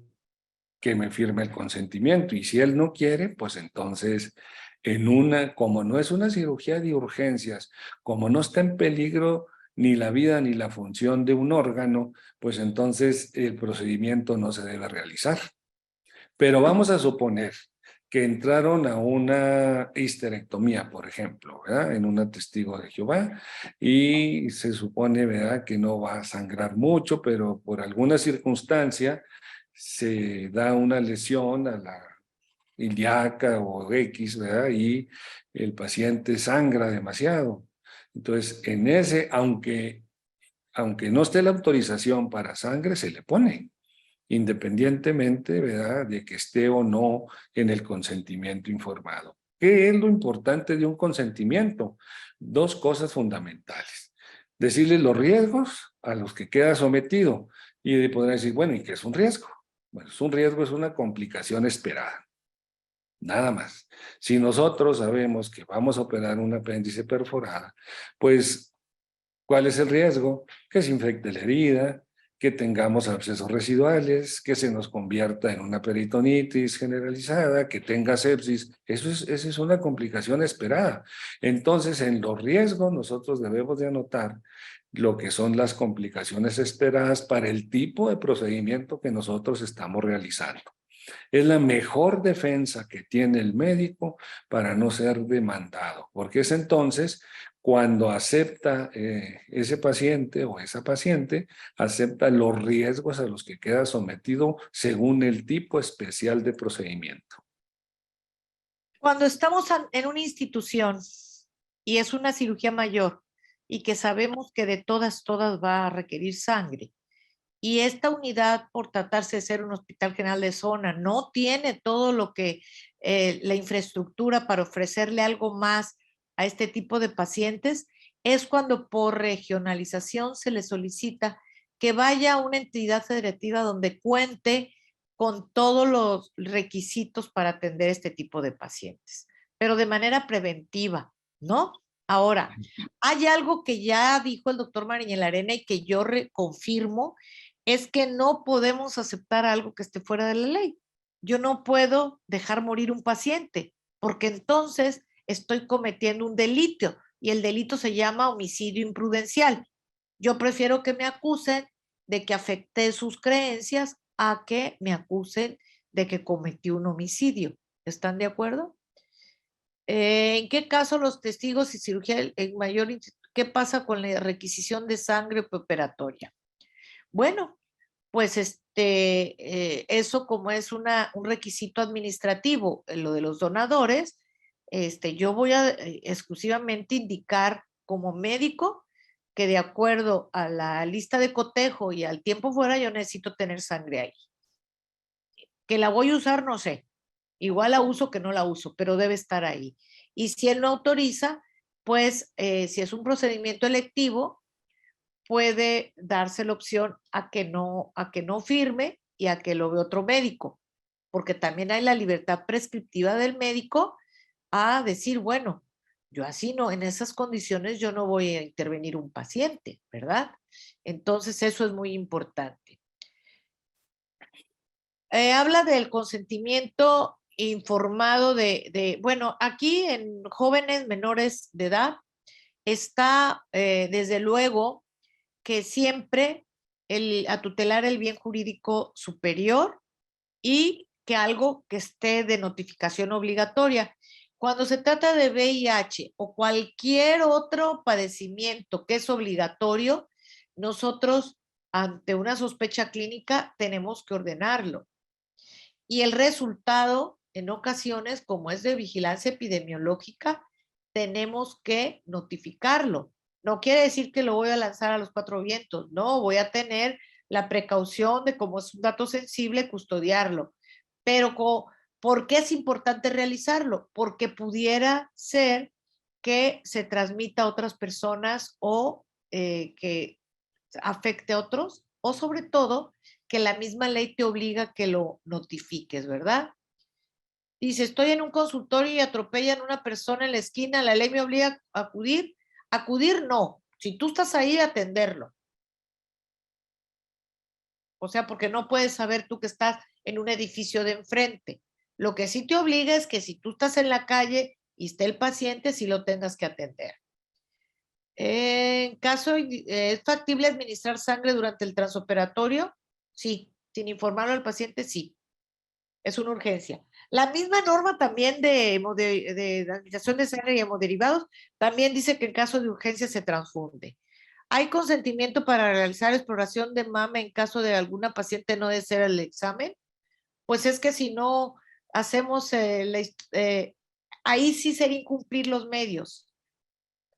que me firme el consentimiento. Y si él no quiere, pues entonces, como no es una cirugía de urgencias, como no está en peligro ni la vida ni la función de un órgano, pues entonces el procedimiento no se debe realizar. Pero vamos a suponer que entraron a una histerectomía, por ejemplo, ¿verdad? En un testigo de Jehová, y se supone, ¿verdad?, que no va a sangrar mucho, pero por alguna circunstancia se da una lesión a la ilíaca o X, ¿verdad? Y el paciente sangra demasiado. Entonces, aunque no esté la autorización para sangre, se le pone, independientemente, ¿verdad?, de que esté o no en el consentimiento informado. ¿Qué es lo importante de un consentimiento? Dos cosas fundamentales. Decirle los riesgos a los que queda sometido, y podrán decir, bueno, ¿y qué es un riesgo? Bueno, un riesgo es una complicación esperada, nada más. Si nosotros sabemos que vamos a operar un apéndice perforada, pues, ¿cuál es el riesgo? Que se infecte la herida, que tengamos abscesos residuales, que se nos convierta en una peritonitis generalizada, que tenga sepsis. Esa es una complicación esperada. Entonces, en los riesgos nosotros debemos de anotar lo que son las complicaciones esperadas para el tipo de procedimiento que nosotros estamos realizando. Es la mejor defensa que tiene el médico para no ser demandado, porque es entonces cuando acepta ese paciente o esa paciente, acepta los riesgos a los que queda sometido según el tipo especial de procedimiento. Cuando estamos en una institución y es una cirugía mayor y que sabemos que de todas va a requerir sangre, y esta unidad, por tratarse de ser un hospital general de zona, no tiene todo lo que la infraestructura para ofrecerle algo más a este tipo de pacientes, es cuando por regionalización se le solicita que vaya a una entidad federativa donde cuente con todos los requisitos para atender este tipo de pacientes, pero de manera preventiva, ¿no? Ahora, hay algo que ya dijo el doctor Mariñez Arena y que yo confirmo, es que no podemos aceptar algo que esté fuera de la ley. Yo no puedo dejar morir un paciente, porque entonces estoy cometiendo un delito y el delito se llama homicidio imprudencial. Yo prefiero que me acusen de que afecté sus creencias a que me acusen de que cometí un homicidio. ¿Están de acuerdo? ¿En qué caso los testigos y cirugía en mayor... ¿Qué pasa con la requisición de sangre preoperatoria? Bueno, pues eso como es un requisito administrativo, lo de los donadores, yo voy a exclusivamente indicar como médico que de acuerdo a la lista de cotejo y al tiempo fuera, yo necesito tener sangre ahí. Que la voy a usar, no sé. Igual la uso que no la uso, pero debe estar ahí. Y si él no autoriza, pues si es un procedimiento electivo, puede darse la opción a que no firme y a que lo vea otro médico, porque también hay la libertad prescriptiva del médico a decir, bueno, yo así no, en esas condiciones yo no voy a intervenir un paciente, ¿verdad? Entonces eso es muy importante. Habla del consentimiento informado bueno, aquí en jóvenes menores de edad está desde luego que siempre a tutelar el bien jurídico superior y que algo que esté de notificación obligatoria. Cuando se trata de VIH o cualquier otro padecimiento que es obligatorio, nosotros ante una sospecha clínica tenemos que ordenarlo. Y el resultado, en ocasiones, como es de vigilancia epidemiológica, tenemos que notificarlo. No quiere decir que lo voy a lanzar a los cuatro vientos, no, voy a tener la precaución de, como es un dato sensible, custodiarlo. Pero ¿por qué es importante realizarlo? Porque pudiera ser que se transmita a otras personas o que afecte a otros, o sobre todo que la misma ley te obliga a que lo notifiques, ¿verdad? Dice, estoy en un consultorio y atropellan a una persona en la esquina, la ley me obliga a acudir. Acudir no, si tú estás ahí, atenderlo. O sea, porque no puedes saber tú que estás en un edificio de enfrente. Lo que sí te obliga es que si tú estás en la calle y está el paciente, sí lo tengas que atender. En caso, ¿es factible administrar sangre durante el transoperatorio? Sí. Sin informarlo al paciente, sí. Es una urgencia. La misma norma también de administración de sangre y hemoderivados también dice que en caso de urgencia se transfunde. ¿Hay consentimiento para realizar exploración de mama en caso de alguna paciente no desea el examen? Pues es que si no hacemos, ahí sí sería incumplir los medios.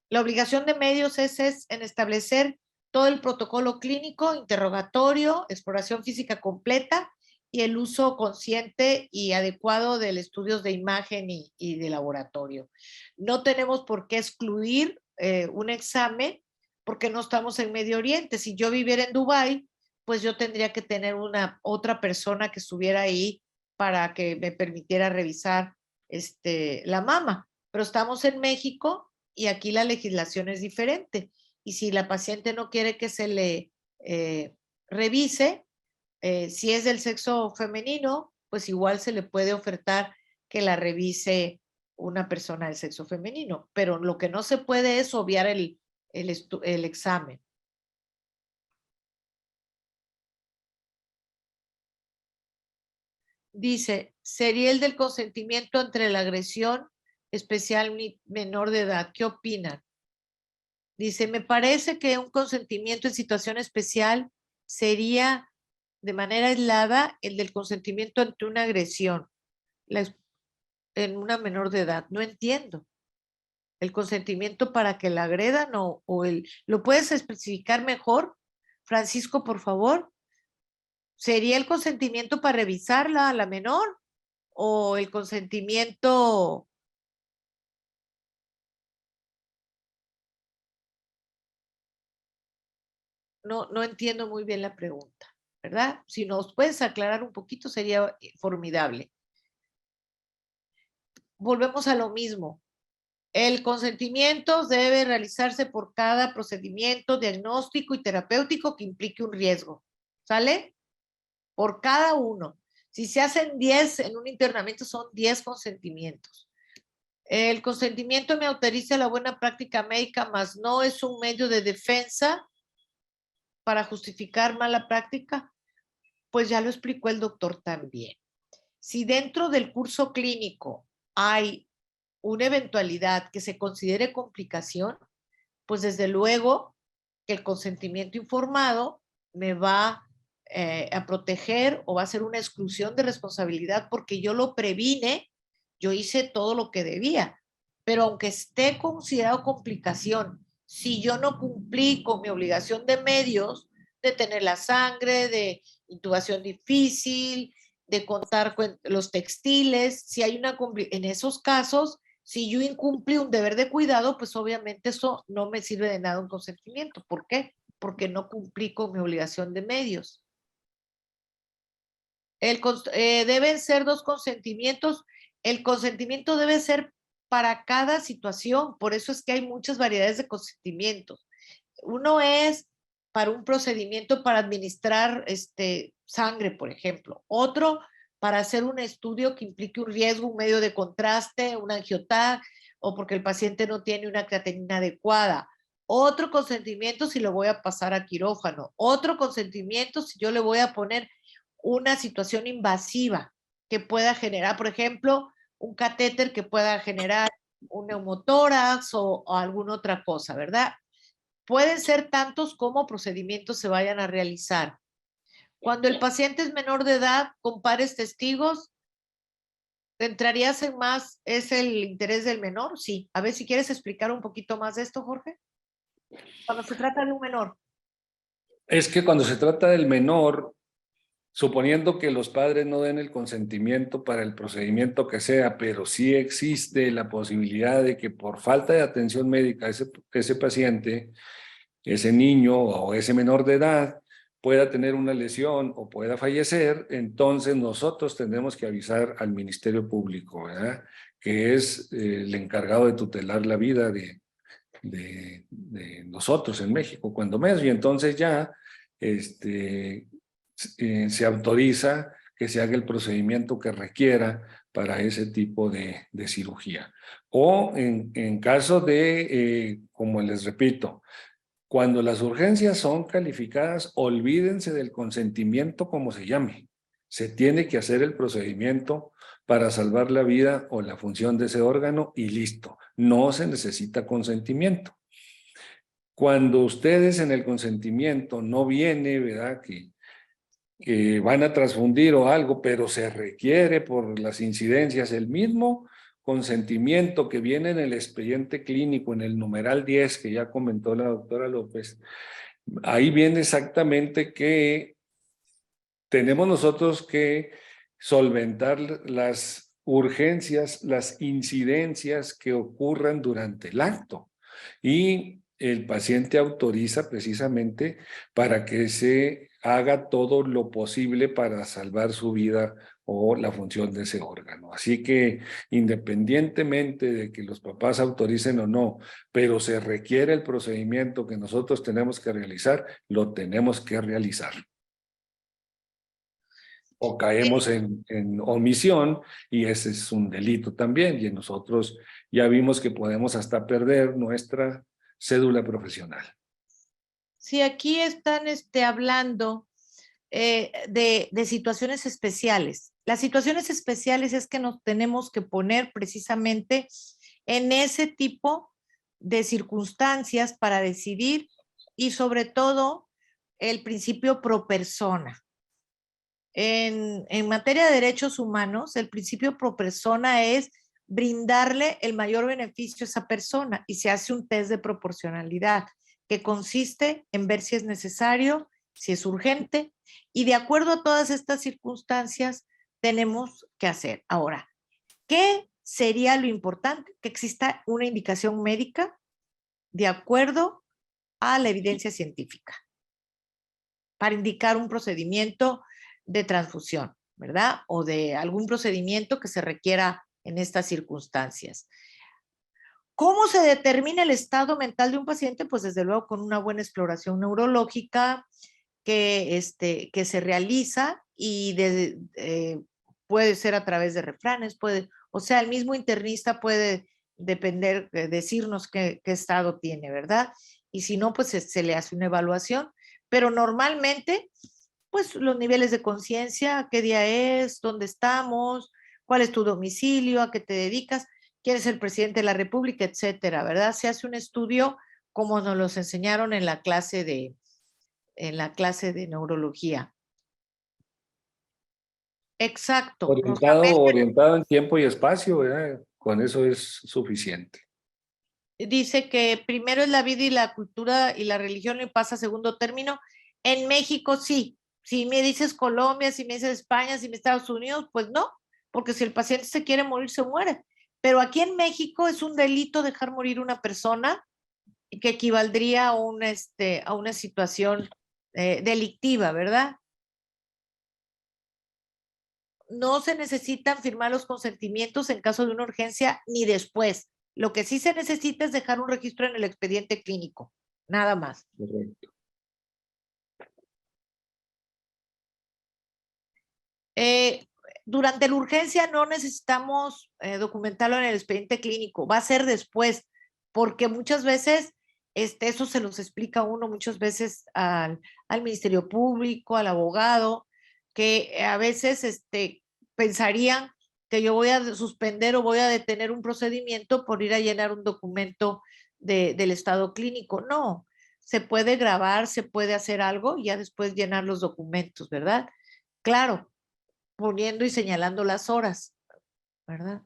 La obligación de medios es en establecer todo el protocolo clínico, interrogatorio, exploración física completa y el uso consciente y adecuado de estudios de imagen y de laboratorio. No tenemos por qué excluir un examen porque no estamos en Medio Oriente. Si yo viviera en Dubái, pues yo tendría que tener otra persona que estuviera ahí para que me permitiera revisar la mama. Pero estamos en México y aquí la legislación es diferente. Y si la paciente no quiere que se le revise, si es del sexo femenino, pues igual se le puede ofertar que la revise una persona del sexo femenino, pero lo que no se puede es obviar el examen. Dice, sería el del consentimiento entre la agresión especial menor de edad. ¿Qué opinan? Dice, me parece que un consentimiento en situación especial sería de manera aislada el del consentimiento ante una agresión en una menor de edad. No entiendo. El consentimiento para que la agredan ¿lo puedes especificar mejor, Francisco, por favor? ¿Sería el consentimiento para revisarla a la menor o el consentimiento? No entiendo muy bien la pregunta, ¿verdad? Si nos puedes aclarar un poquito sería formidable. Volvemos a lo mismo. El consentimiento debe realizarse por cada procedimiento diagnóstico y terapéutico que implique un riesgo. ¿Sale? Por cada uno. Si se hacen 10 en un internamiento, son 10 consentimientos. El consentimiento me autoriza la buena práctica médica, mas no es un medio de defensa para justificar mala práctica. Pues ya lo explicó el doctor también. Si dentro del curso clínico hay una eventualidad que se considere complicación, pues desde luego que el consentimiento informado me va a proteger o va a ser una exclusión de responsabilidad porque yo lo previne, yo hice todo lo que debía, pero aunque esté considerado complicación, si yo no cumplí con mi obligación de medios, de tener la sangre, de intubación difícil, de contar con los textiles, si hay en esos casos, si yo incumplí un deber de cuidado, pues obviamente eso no me sirve de nada un consentimiento. ¿Por qué? Porque no cumplí con mi obligación de medios. Deben ser dos consentimientos. El consentimiento debe ser para cada situación, por eso es que hay muchas variedades de consentimientos. Uno es para un procedimiento para administrar sangre, por ejemplo. Otro para hacer un estudio que implique un riesgo, un medio de contraste, un angioTAC, o porque el paciente no tiene una creatinina adecuada. Otro consentimiento si lo voy a pasar a quirófano. Otro consentimiento si yo le voy a poner una situación invasiva que pueda generar, por ejemplo, un catéter que pueda generar un neumotórax o alguna otra cosa, ¿verdad? Pueden ser tantos como procedimientos se vayan a realizar. Cuando el paciente es menor de edad, con pares testigos, ¿entrarías en más? ¿Es el interés del menor? Sí. A ver si quieres explicar un poquito más de esto, Jorge. Cuando se trata de un menor. Es que cuando se trata del menor, suponiendo que los padres no den el consentimiento para el procedimiento que sea, pero sí existe la posibilidad de que por falta de atención médica ese paciente, ese niño o ese menor de edad pueda tener una lesión o pueda fallecer, entonces nosotros tendremos que avisar al Ministerio Público, ¿verdad? Que es el encargado de tutelar la vida de nosotros en México, cuando menos, y entonces ya se autoriza que se haga el procedimiento que requiera para ese tipo de cirugía. O en caso de, como les repito, cuando las urgencias son calificadas, olvídense del consentimiento como se llame. Se tiene que hacer el procedimiento para salvar la vida o la función de ese órgano y listo. No se necesita consentimiento. Cuando ustedes en el consentimiento no viene, ¿verdad? Que van a transfundir o algo, pero se requiere por las incidencias el mismo consentimiento que viene en el expediente clínico, en el numeral 10 que ya comentó la doctora López. Ahí viene exactamente que tenemos nosotros que solventar las urgencias, las incidencias que ocurran durante el acto. Y el paciente autoriza precisamente para que se haga todo lo posible para salvar su vida o la función de ese órgano. Así que independientemente de que los papás autoricen o no, pero se requiere el procedimiento que nosotros tenemos que realizar, lo tenemos que realizar. O caemos en omisión y ese es un delito también, y nosotros ya vimos que podemos hasta perder nuestra cédula profesional. Sí, aquí están hablando de situaciones especiales. Las situaciones especiales es que nos tenemos que poner precisamente en ese tipo de circunstancias para decidir y sobre todo el principio pro persona. En materia de derechos humanos, el principio pro persona es brindarle el mayor beneficio a esa persona y se hace un test de proporcionalidad que consiste en ver si es necesario, si es urgente y de acuerdo a todas estas circunstancias tenemos que hacer. Ahora, ¿qué sería lo importante? Que exista una indicación médica de acuerdo a la evidencia científica para indicar un procedimiento de transfusión, ¿verdad? O de algún procedimiento que se requiera en estas circunstancias. ¿Cómo se determina el estado mental de un paciente? Pues desde luego con una buena exploración neurológica que se realiza y puede ser a través de refranes, o sea, el mismo internista puede decirnos qué estado tiene, ¿verdad? Y si no, pues se le hace una evaluación, pero normalmente pues los niveles de conciencia, qué día es, dónde estamos, cuál es tu domicilio, a qué te dedicas, quién es el presidente de la República, etcétera, ¿verdad? Se hace un estudio como nos los enseñaron en la clase de neurología. Exacto. Orientado en tiempo y espacio, ¿verdad? Con eso es suficiente. Dice que primero es la vida y la cultura y la religión y pasa a segundo término. En México sí. Si me dices Colombia, si me dices España, si me dices Estados Unidos, pues no, porque si el paciente se quiere morir, se muere. Pero aquí en México es un delito dejar morir una persona que equivaldría a una situación delictiva, ¿verdad? no se necesitan firmar los consentimientos en caso de una urgencia ni después. Lo que sí se necesita es dejar un registro en el expediente clínico, nada más. Correcto. Durante la urgencia no necesitamos documentarlo en el expediente clínico, va a ser después, porque muchas veces eso se los explica uno muchas veces al Ministerio Público, al abogado, que a veces pensarían que yo voy a suspender o voy a detener un procedimiento por ir a llenar un documento del estado clínico. No, se puede grabar, se puede hacer algo y ya después llenar los documentos, ¿verdad? Claro, poniendo y señalando las horas, ¿verdad?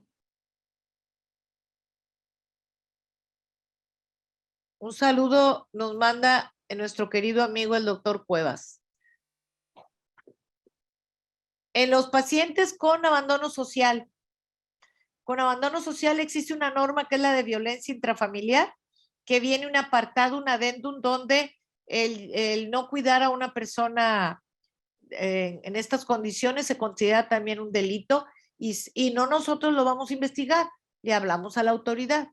Un saludo nos manda nuestro querido amigo el doctor Cuevas. En los pacientes con abandono social existe una norma que es la de violencia intrafamiliar, que viene un apartado, un adendum, donde el no cuidar a una persona en estas condiciones se considera también un delito y no nosotros lo vamos a investigar, le hablamos a la autoridad.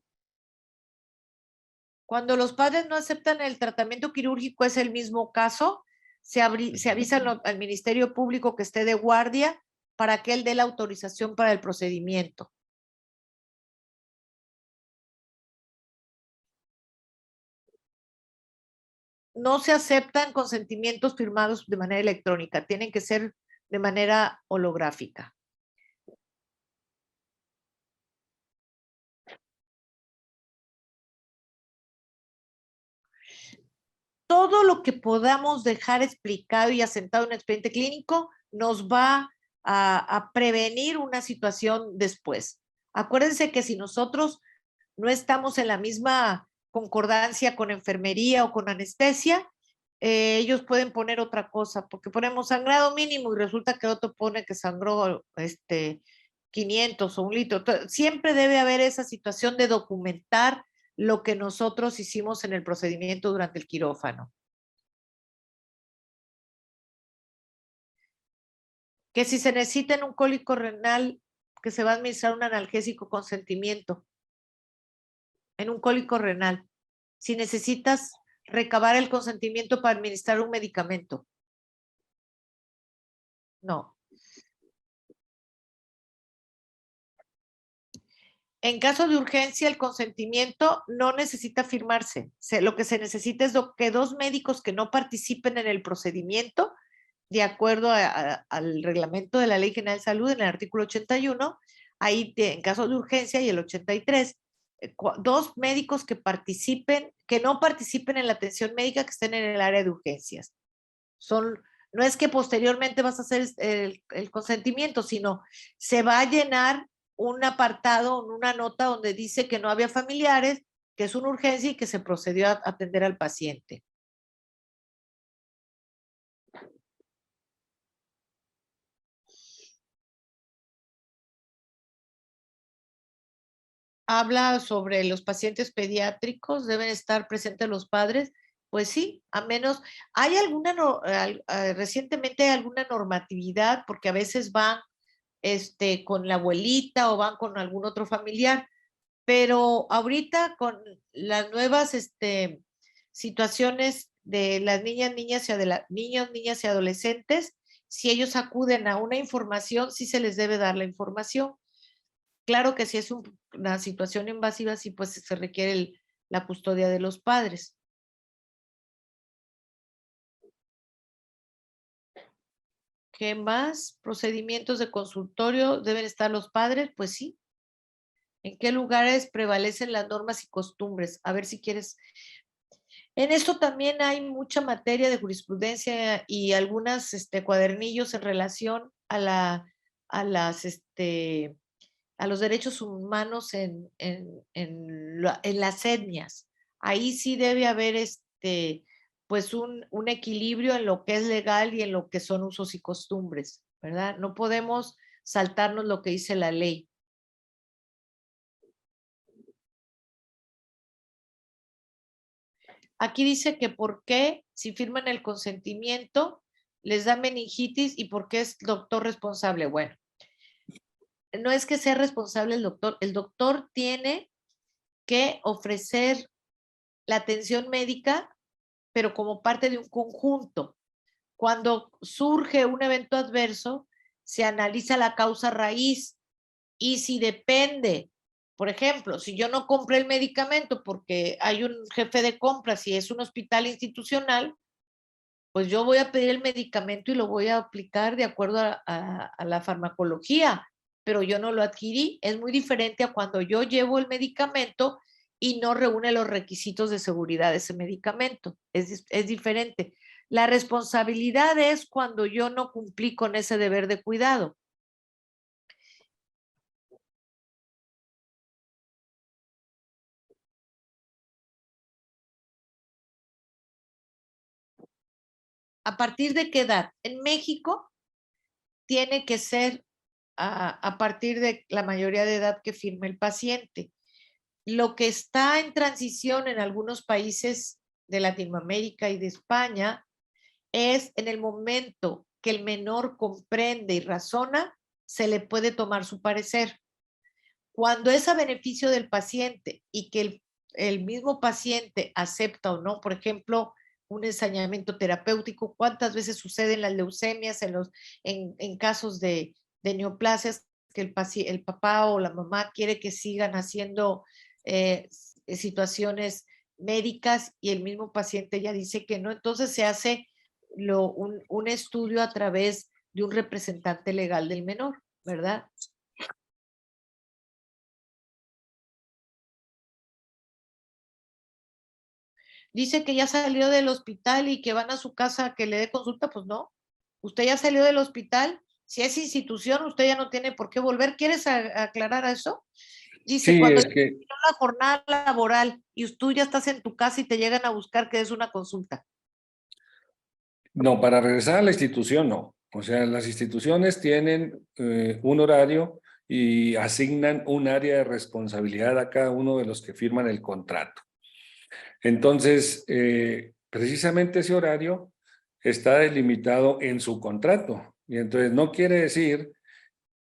Cuando los padres no aceptan el tratamiento quirúrgico es el mismo caso, se avisa al Ministerio Público que esté de guardia para que él dé la autorización para el procedimiento. No se aceptan consentimientos firmados de manera electrónica, tienen que ser de manera holográfica. Todo lo que podamos dejar explicado y asentado en el expediente clínico nos va a prevenir una situación después. Acuérdense que si nosotros no estamos en la misma concordancia con enfermería o con anestesia, ellos pueden poner otra cosa, porque ponemos sangrado mínimo y resulta que otro pone que sangró 500 o 1 litro. Siempre debe haber esa situación de documentar lo que nosotros hicimos en el procedimiento durante el quirófano. Que si se necesita en un cólico renal, que se va a administrar un analgésico con consentimiento. En un cólico renal. Si necesitas recabar el consentimiento para administrar un medicamento. No. En caso de urgencia, el consentimiento no necesita firmarse. Lo que se necesita es que 2 médicos que no participen en el procedimiento, de acuerdo al reglamento de la Ley General de Salud, en el artículo 81, ahí en caso de urgencia y el 83, 2 médicos que participen, que no participen en la atención médica, que estén en el área de urgencias. No es que posteriormente vas a hacer el consentimiento, sino se va a llenar un apartado, una nota donde dice que no había familiares, que es una urgencia y que se procedió a atender al paciente. Habla sobre los pacientes pediátricos, deben estar presentes los padres. Pues sí, a menos, hay recientemente hay alguna normatividad, porque a veces van con la abuelita o van con algún otro familiar, pero ahorita con las nuevas situaciones de las niños, niñas y adolescentes, si ellos acuden a una información, sí se les debe dar la información. Claro que si es una situación invasiva, sí pues se requiere la custodia de los padres. ¿Qué más? Procedimientos de consultorio, ¿deben estar los padres? Pues sí. ¿En qué lugares prevalecen las normas y costumbres? A ver si quieres. En esto también hay mucha materia de jurisprudencia y algunos cuadernillos en relación a los derechos humanos en las etnias. Ahí sí debe haber pues un equilibrio en lo que es legal y en lo que son usos y costumbres, ¿verdad? No podemos saltarnos lo que dice la ley. Aquí dice que por qué si firman el consentimiento les da meningitis y por qué es doctor responsable. Bueno, no es que sea responsable el doctor tiene que ofrecer la atención médica, pero como parte de un conjunto. Cuando surge un evento adverso, se analiza la causa raíz y si depende, por ejemplo, si yo no compré el medicamento porque hay un jefe de compras y es un hospital institucional, pues yo voy a pedir el medicamento y lo voy a aplicar de acuerdo a la farmacología, pero yo no lo adquirí. Es muy diferente a cuando yo llevo el medicamento y no reúne los requisitos de seguridad de ese medicamento. Es diferente. La responsabilidad es cuando yo no cumplí con ese deber de cuidado. ¿A partir de qué edad? En México tiene que ser a partir de la mayoría de edad que firme el paciente. Lo que está en transición en algunos países de Latinoamérica y de España es en el momento que el menor comprende y razona, se le puede tomar su parecer. Cuando es a beneficio del paciente y que el mismo paciente acepta o no, por ejemplo, un ensañamiento terapéutico, ¿cuántas veces sucede en las leucemias, en casos de neoplasias, que el papá o la mamá quiere que sigan haciendo situaciones médicas y el mismo paciente ya dice que no? Entonces se hace un estudio a través de un representante legal del menor, ¿verdad? Dice que ya salió del hospital y que van a su casa a que le dé consulta, pues no. Usted ya salió del hospital, si es institución, usted ya no tiene por qué volver. ¿Quieres aclarar eso? Dice, Sí, cuando es ya que terminó la jornada laboral y tú ya estás en tu casa y te llegan a buscar que es una consulta. no, para regresar a la institución no. O sea, las instituciones tienen un horario y asignan un área de responsabilidad a cada uno de los que firman el contrato. Entonces, precisamente ese horario está delimitado en su contrato. Y entonces no quiere decir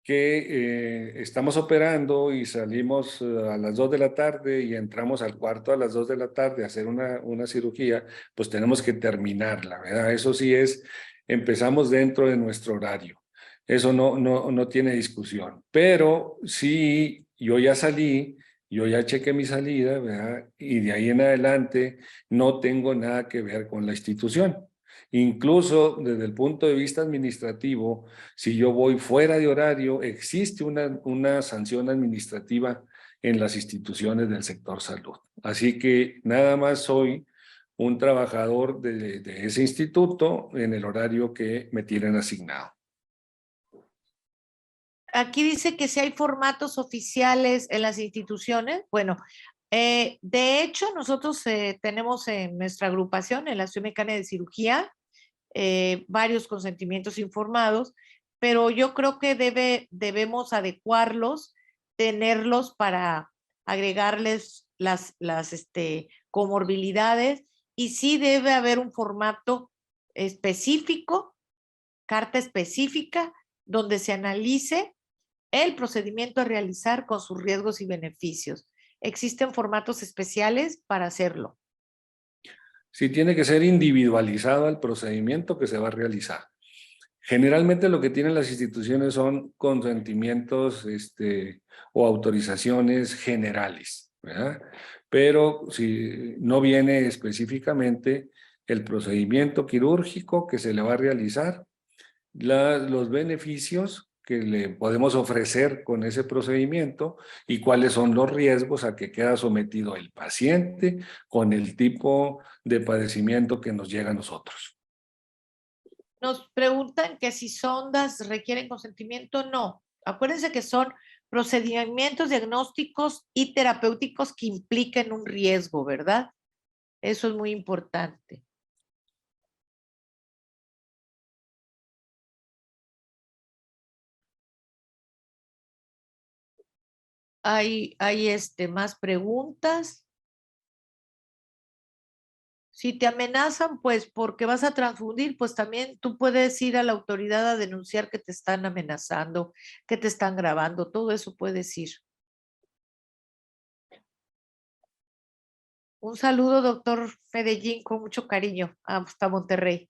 que estamos operando y salimos a las 2 de la tarde y entramos al cuarto a las 2 de la tarde a hacer una cirugía, pues tenemos que terminarla, ¿verdad? Eso sí es, empezamos dentro de nuestro horario. Eso no tiene discusión. Pero sí, yo ya salí, yo ya chequé mi salida, ¿verdad? Y de ahí en adelante no tengo nada que ver con la institución. Incluso desde el punto de vista administrativo, si yo voy fuera de horario, existe una sanción administrativa en las instituciones del sector salud. Así que nada más soy un trabajador de ese instituto en el horario que me tienen asignado. Aquí dice que si hay formatos oficiales en las instituciones. Bueno, de hecho, nosotros tenemos en nuestra agrupación, en la Asociación Mexicana de Cirugía, varios consentimientos informados, pero yo creo que debemos adecuarlos, tenerlos para agregarles las comorbilidades, y sí debe haber un formato específico, carta específica, donde se analice el procedimiento a realizar con sus riesgos y beneficios. Existen formatos especiales para hacerlo. Sí, tiene que ser individualizado el procedimiento que se va a realizar. Generalmente lo que tienen las instituciones son consentimientos o autorizaciones generales, ¿verdad? Pero si no viene específicamente el procedimiento quirúrgico que se le va a realizar, los beneficios que le podemos ofrecer con ese procedimiento y cuáles son los riesgos a que queda sometido el paciente con el tipo de padecimiento que nos llega a nosotros. Nos preguntan que si sondas requieren consentimiento. No. Acuérdense que son procedimientos diagnósticos y terapéuticos que impliquen un riesgo, ¿verdad? Eso es muy importante. Hay más preguntas. Si te amenazan, pues porque vas a transfundir, pues también tú puedes ir a la autoridad a denunciar que te están amenazando, que te están grabando, todo eso puedes ir. Un saludo, doctor Medellín, con mucho cariño, hasta Monterrey.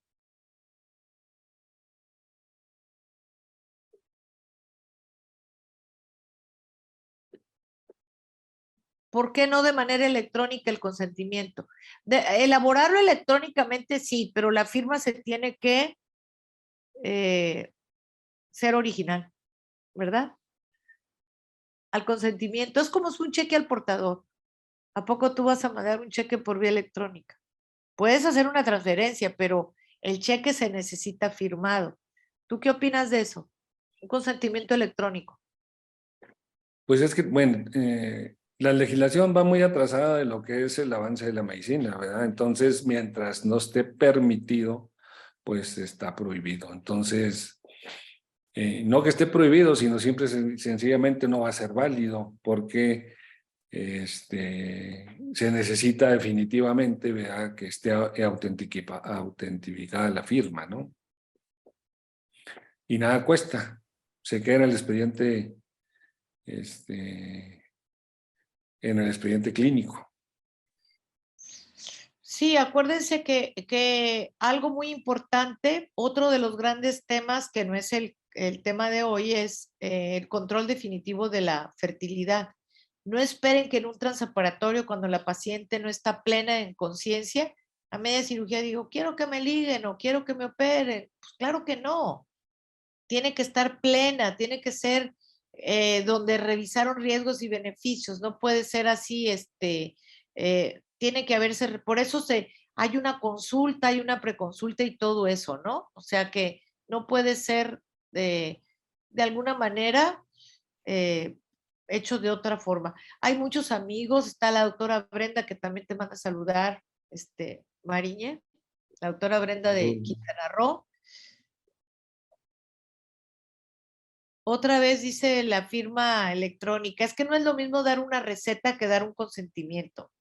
¿Por qué no de manera electrónica el consentimiento? Elaborarlo electrónicamente sí, pero la firma se tiene que ser original, ¿verdad? Al consentimiento es como si un cheque al portador. ¿A poco tú vas a mandar un cheque por vía electrónica? Puedes hacer una transferencia, pero el cheque se necesita firmado. ¿Tú qué opinas de eso? Un consentimiento electrónico. Pues es que, bueno, la legislación va muy atrasada de lo que es el avance de la medicina, ¿verdad? Entonces, mientras no esté permitido, pues está prohibido. Entonces, no que esté prohibido, sino siempre sencillamente no va a ser válido, porque se necesita definitivamente, ¿verdad?, que esté autentificada la firma, ¿no? Y nada cuesta, se queda en el expediente clínico. Sí, acuérdense que algo muy importante, otro de los grandes temas que no es el tema de hoy, es el control definitivo de la fertilidad. No esperen que en un transoperatorio, cuando la paciente no está plena en conciencia, a media cirugía digo, quiero que me liguen o quiero que me operen. Pues claro que no. Tiene que estar plena, tiene que ser donde revisaron riesgos y beneficios. No puede ser así, tiene que haberse, por eso hay una consulta, hay una preconsulta y todo eso, ¿no? O sea que no puede ser de alguna manera eh, hecho de otra forma. Hay muchos amigos, está la doctora Brenda que también te manda a saludar, Mariñe, la doctora Brenda de Quintana Roo. Otra vez dice la firma electrónica, es que no es lo mismo dar una receta que dar un consentimiento.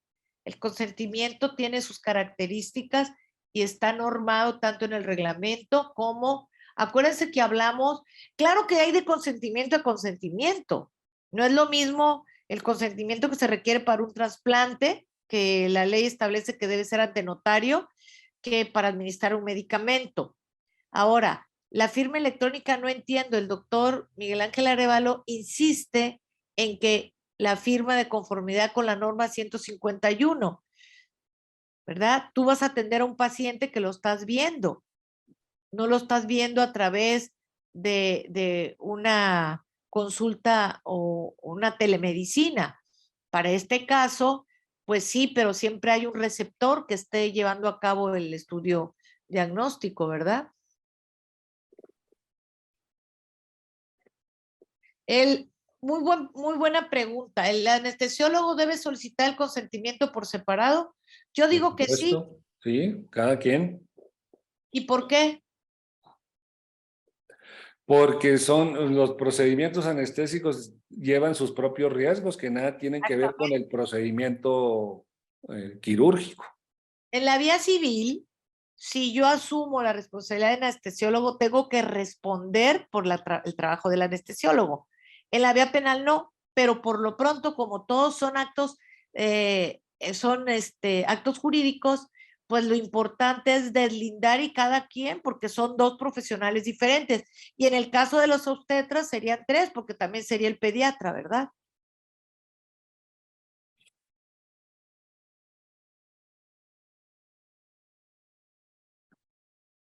El consentimiento tiene sus características y está normado tanto en el reglamento como, acuérdense que hablamos, claro que hay de consentimiento a consentimiento. No es lo mismo el consentimiento que se requiere para un trasplante, que la ley establece que debe ser ante notario, que para administrar un medicamento. Ahora, la firma electrónica no entiendo. El doctor Miguel Ángel Arévalo insiste en que la firma de conformidad con la norma 151, ¿verdad? Tú vas a atender a un paciente que lo estás viendo, no lo estás viendo a través de una consulta o una telemedicina. Para este caso, pues sí, pero siempre hay un receptor que esté llevando a cabo el estudio diagnóstico, ¿verdad? Muy buena pregunta. ¿El anestesiólogo debe solicitar el consentimiento por separado? Yo Por digo que sí. supuesto, sí, cada quien. ¿Y por qué? Porque son los procedimientos anestésicos llevan sus propios riesgos que nada tienen que ver con el procedimiento quirúrgico. En la vía civil, si yo asumo la responsabilidad de anestesiólogo, tengo que responder por el trabajo del anestesiólogo. En la vía penal no, pero por lo pronto, como todos son actos, actos jurídicos, pues lo importante es deslindar y cada quien, porque son dos profesionales diferentes. Y en el caso de los obstetras serían tres, porque también sería el pediatra, ¿verdad?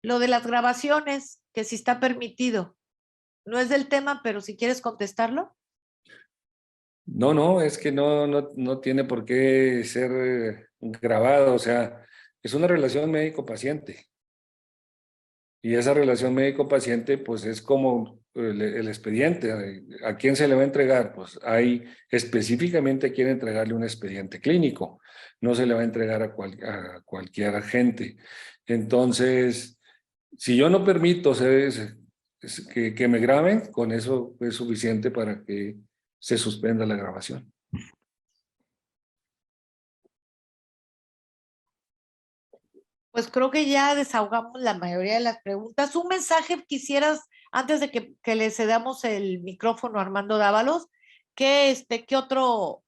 Lo de las grabaciones, que si está permitido. No es del tema, pero si quieres contestarlo. No, no, es que no tiene por qué ser grabado, o sea, es una relación médico-paciente. Y esa relación médico-paciente, pues es como el expediente. ¿A quién se le va a entregar? Pues hay específicamente a quién entregarle un expediente clínico. No se le va a entregar a cualquier agente. Entonces, si yo no permito que me graben, con eso es suficiente para que se suspenda la grabación. Pues creo que ya desahogamos la mayoría de las preguntas. Un mensaje quisieras, antes de que le cedamos el micrófono a Armando Dávalos, ¿qué otro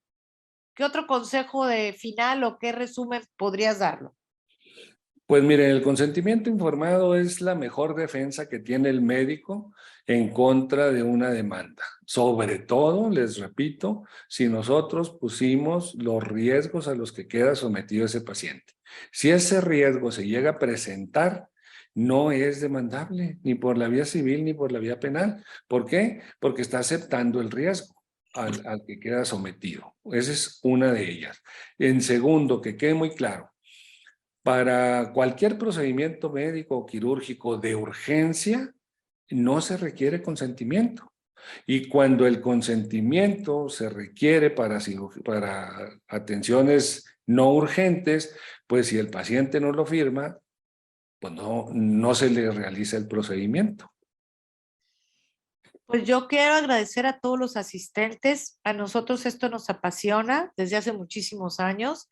consejo de final o qué resumen podrías darlo? Pues mire, el consentimiento informado es la mejor defensa que tiene el médico en contra de una demanda. Sobre todo, les repito, si nosotros pusimos los riesgos a los que queda sometido ese paciente. Si ese riesgo se llega a presentar, no es demandable ni por la vía civil ni por la vía penal. ¿Por qué? Porque está aceptando el riesgo al que queda sometido. Esa es una de ellas. En segundo, que quede muy claro. Para cualquier procedimiento médico o quirúrgico de urgencia, no se requiere consentimiento. Y cuando el consentimiento se requiere para atenciones no urgentes, pues si el paciente no lo firma, pues no se le realiza el procedimiento. Pues yo quiero agradecer a todos los asistentes. A nosotros esto nos apasiona desde hace muchísimos años.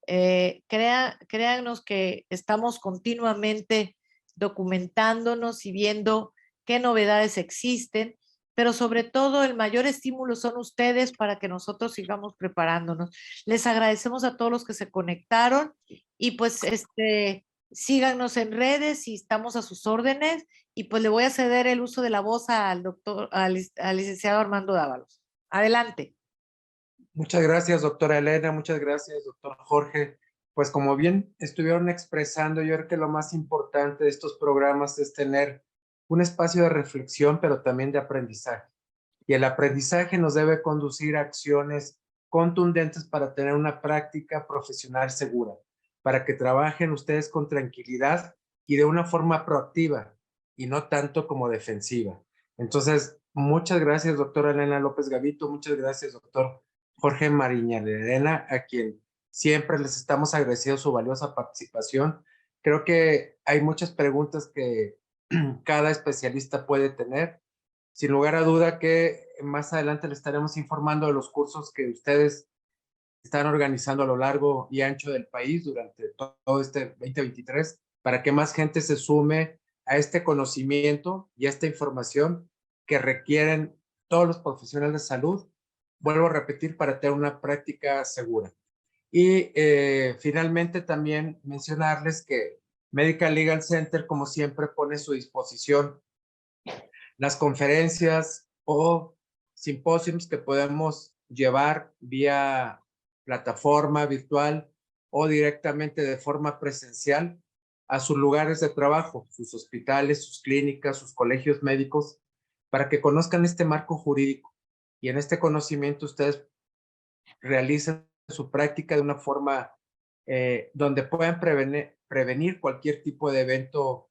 Créanos que estamos continuamente documentándonos y viendo qué novedades existen, pero sobre todo el mayor estímulo son ustedes para que nosotros sigamos preparándonos. Les agradecemos a todos los que se conectaron y pues síganos en redes y estamos a sus órdenes. Y pues le voy a ceder el uso de la voz al licenciado Armando Dávalos. Adelante. Muchas gracias, doctora Elena. Muchas gracias, doctor Jorge. Pues como bien estuvieron expresando, yo creo que lo más importante de estos programas es tener un espacio de reflexión, pero también de aprendizaje. Y el aprendizaje nos debe conducir a acciones contundentes para tener una práctica profesional segura, para que trabajen ustedes con tranquilidad y de una forma proactiva y no tanto como defensiva. Entonces, muchas gracias, doctora Elena López Gavito. Muchas gracias, doctor Jorge Mariñalerena, a quien siempre les estamos agradeciendo su valiosa participación. Creo que hay muchas preguntas que cada especialista puede tener. Sin lugar a duda que más adelante le estaremos informando de los cursos que ustedes están organizando a lo largo y ancho del país durante todo este 2023 para que más gente se sume a este conocimiento y a esta información que requieren todos los profesionales de salud, vuelvo a repetir, para tener una práctica segura. Y finalmente también mencionarles que Medical Legal Center, como siempre, pone a su disposición las conferencias o simposios que podemos llevar vía plataforma virtual o directamente de forma presencial a sus lugares de trabajo, sus hospitales, sus clínicas, sus colegios médicos, para que conozcan este marco jurídico y en este conocimiento ustedes realicen su práctica de una forma donde puedan prevenir cualquier tipo de evento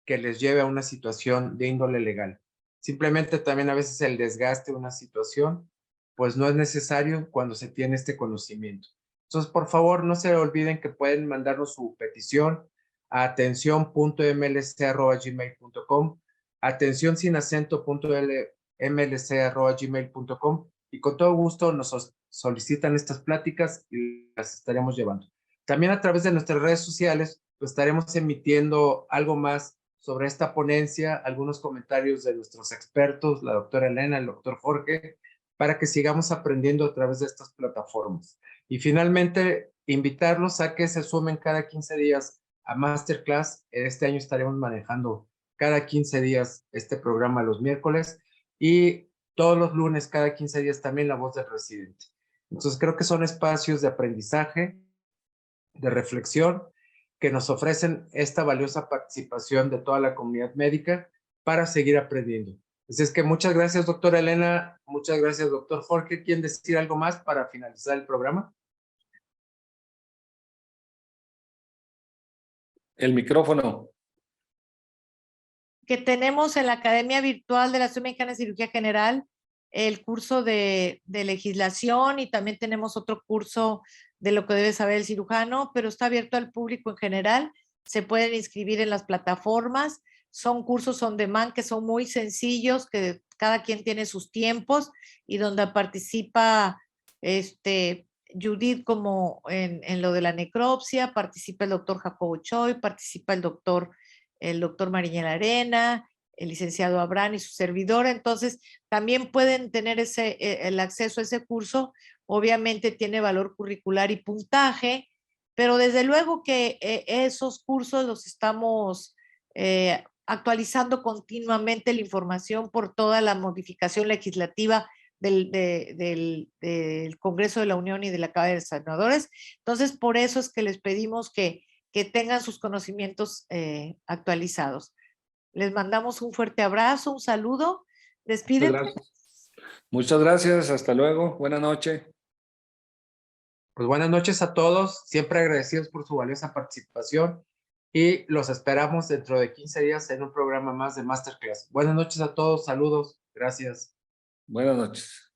que les lleve a una situación de índole legal. Simplemente también a veces el desgaste de una situación, pues no es necesario cuando se tiene este conocimiento. Entonces, por favor, no se olviden que pueden mandarnos su petición a atención.mlc@gmail.com, atención sin acento.mlc@gmail.com y con todo gusto nos solicitan estas pláticas y las estaremos llevando. También a través de nuestras redes sociales, pues estaremos emitiendo algo más sobre esta ponencia, algunos comentarios de nuestros expertos, la doctora Elena, el doctor Jorge, para que sigamos aprendiendo a través de estas plataformas. Y finalmente, invitarlos a que se sumen cada 15 días a Masterclass. Este año estaremos manejando cada 15 días este programa los miércoles y todos los lunes, cada 15 días también la voz del residente. Entonces creo que son espacios de aprendizaje, de reflexión, que nos ofrecen esta valiosa participación de toda la comunidad médica para seguir aprendiendo. Así es que muchas gracias, doctora Elena, muchas gracias, doctor Jorge. ¿Quieren decir algo más para finalizar el programa? El micrófono. Que tenemos en la Academia Virtual de la Asociación Mexicana de Cirugía General el curso de legislación y también tenemos otro curso de lo que debe saber el cirujano, pero está abierto al público en general. Se pueden inscribir en las plataformas. Son cursos on demand que son muy sencillos, que cada quien tiene sus tiempos y donde participa Judith como en lo de la necropsia, participa el doctor Jacobo Choi, participa el doctor Mariñel Arena, el licenciado Abraham y su servidora. Entonces, también pueden tener el acceso a ese curso. Obviamente tiene valor curricular y puntaje, pero desde luego que esos cursos los estamos actualizando continuamente la información por toda la modificación legislativa del Congreso de la Unión y de la Cámara de Senadores. Entonces, por eso es que les pedimos que tengan sus conocimientos actualizados. Les mandamos un fuerte abrazo, un saludo. Despídete. Muchas gracias, hasta luego, buenas noches. Pues buenas noches a todos, siempre agradecidos por su valiosa participación y los esperamos dentro de 15 días en un programa más de Masterclass. Buenas noches a todos, saludos, gracias. Buenas noches.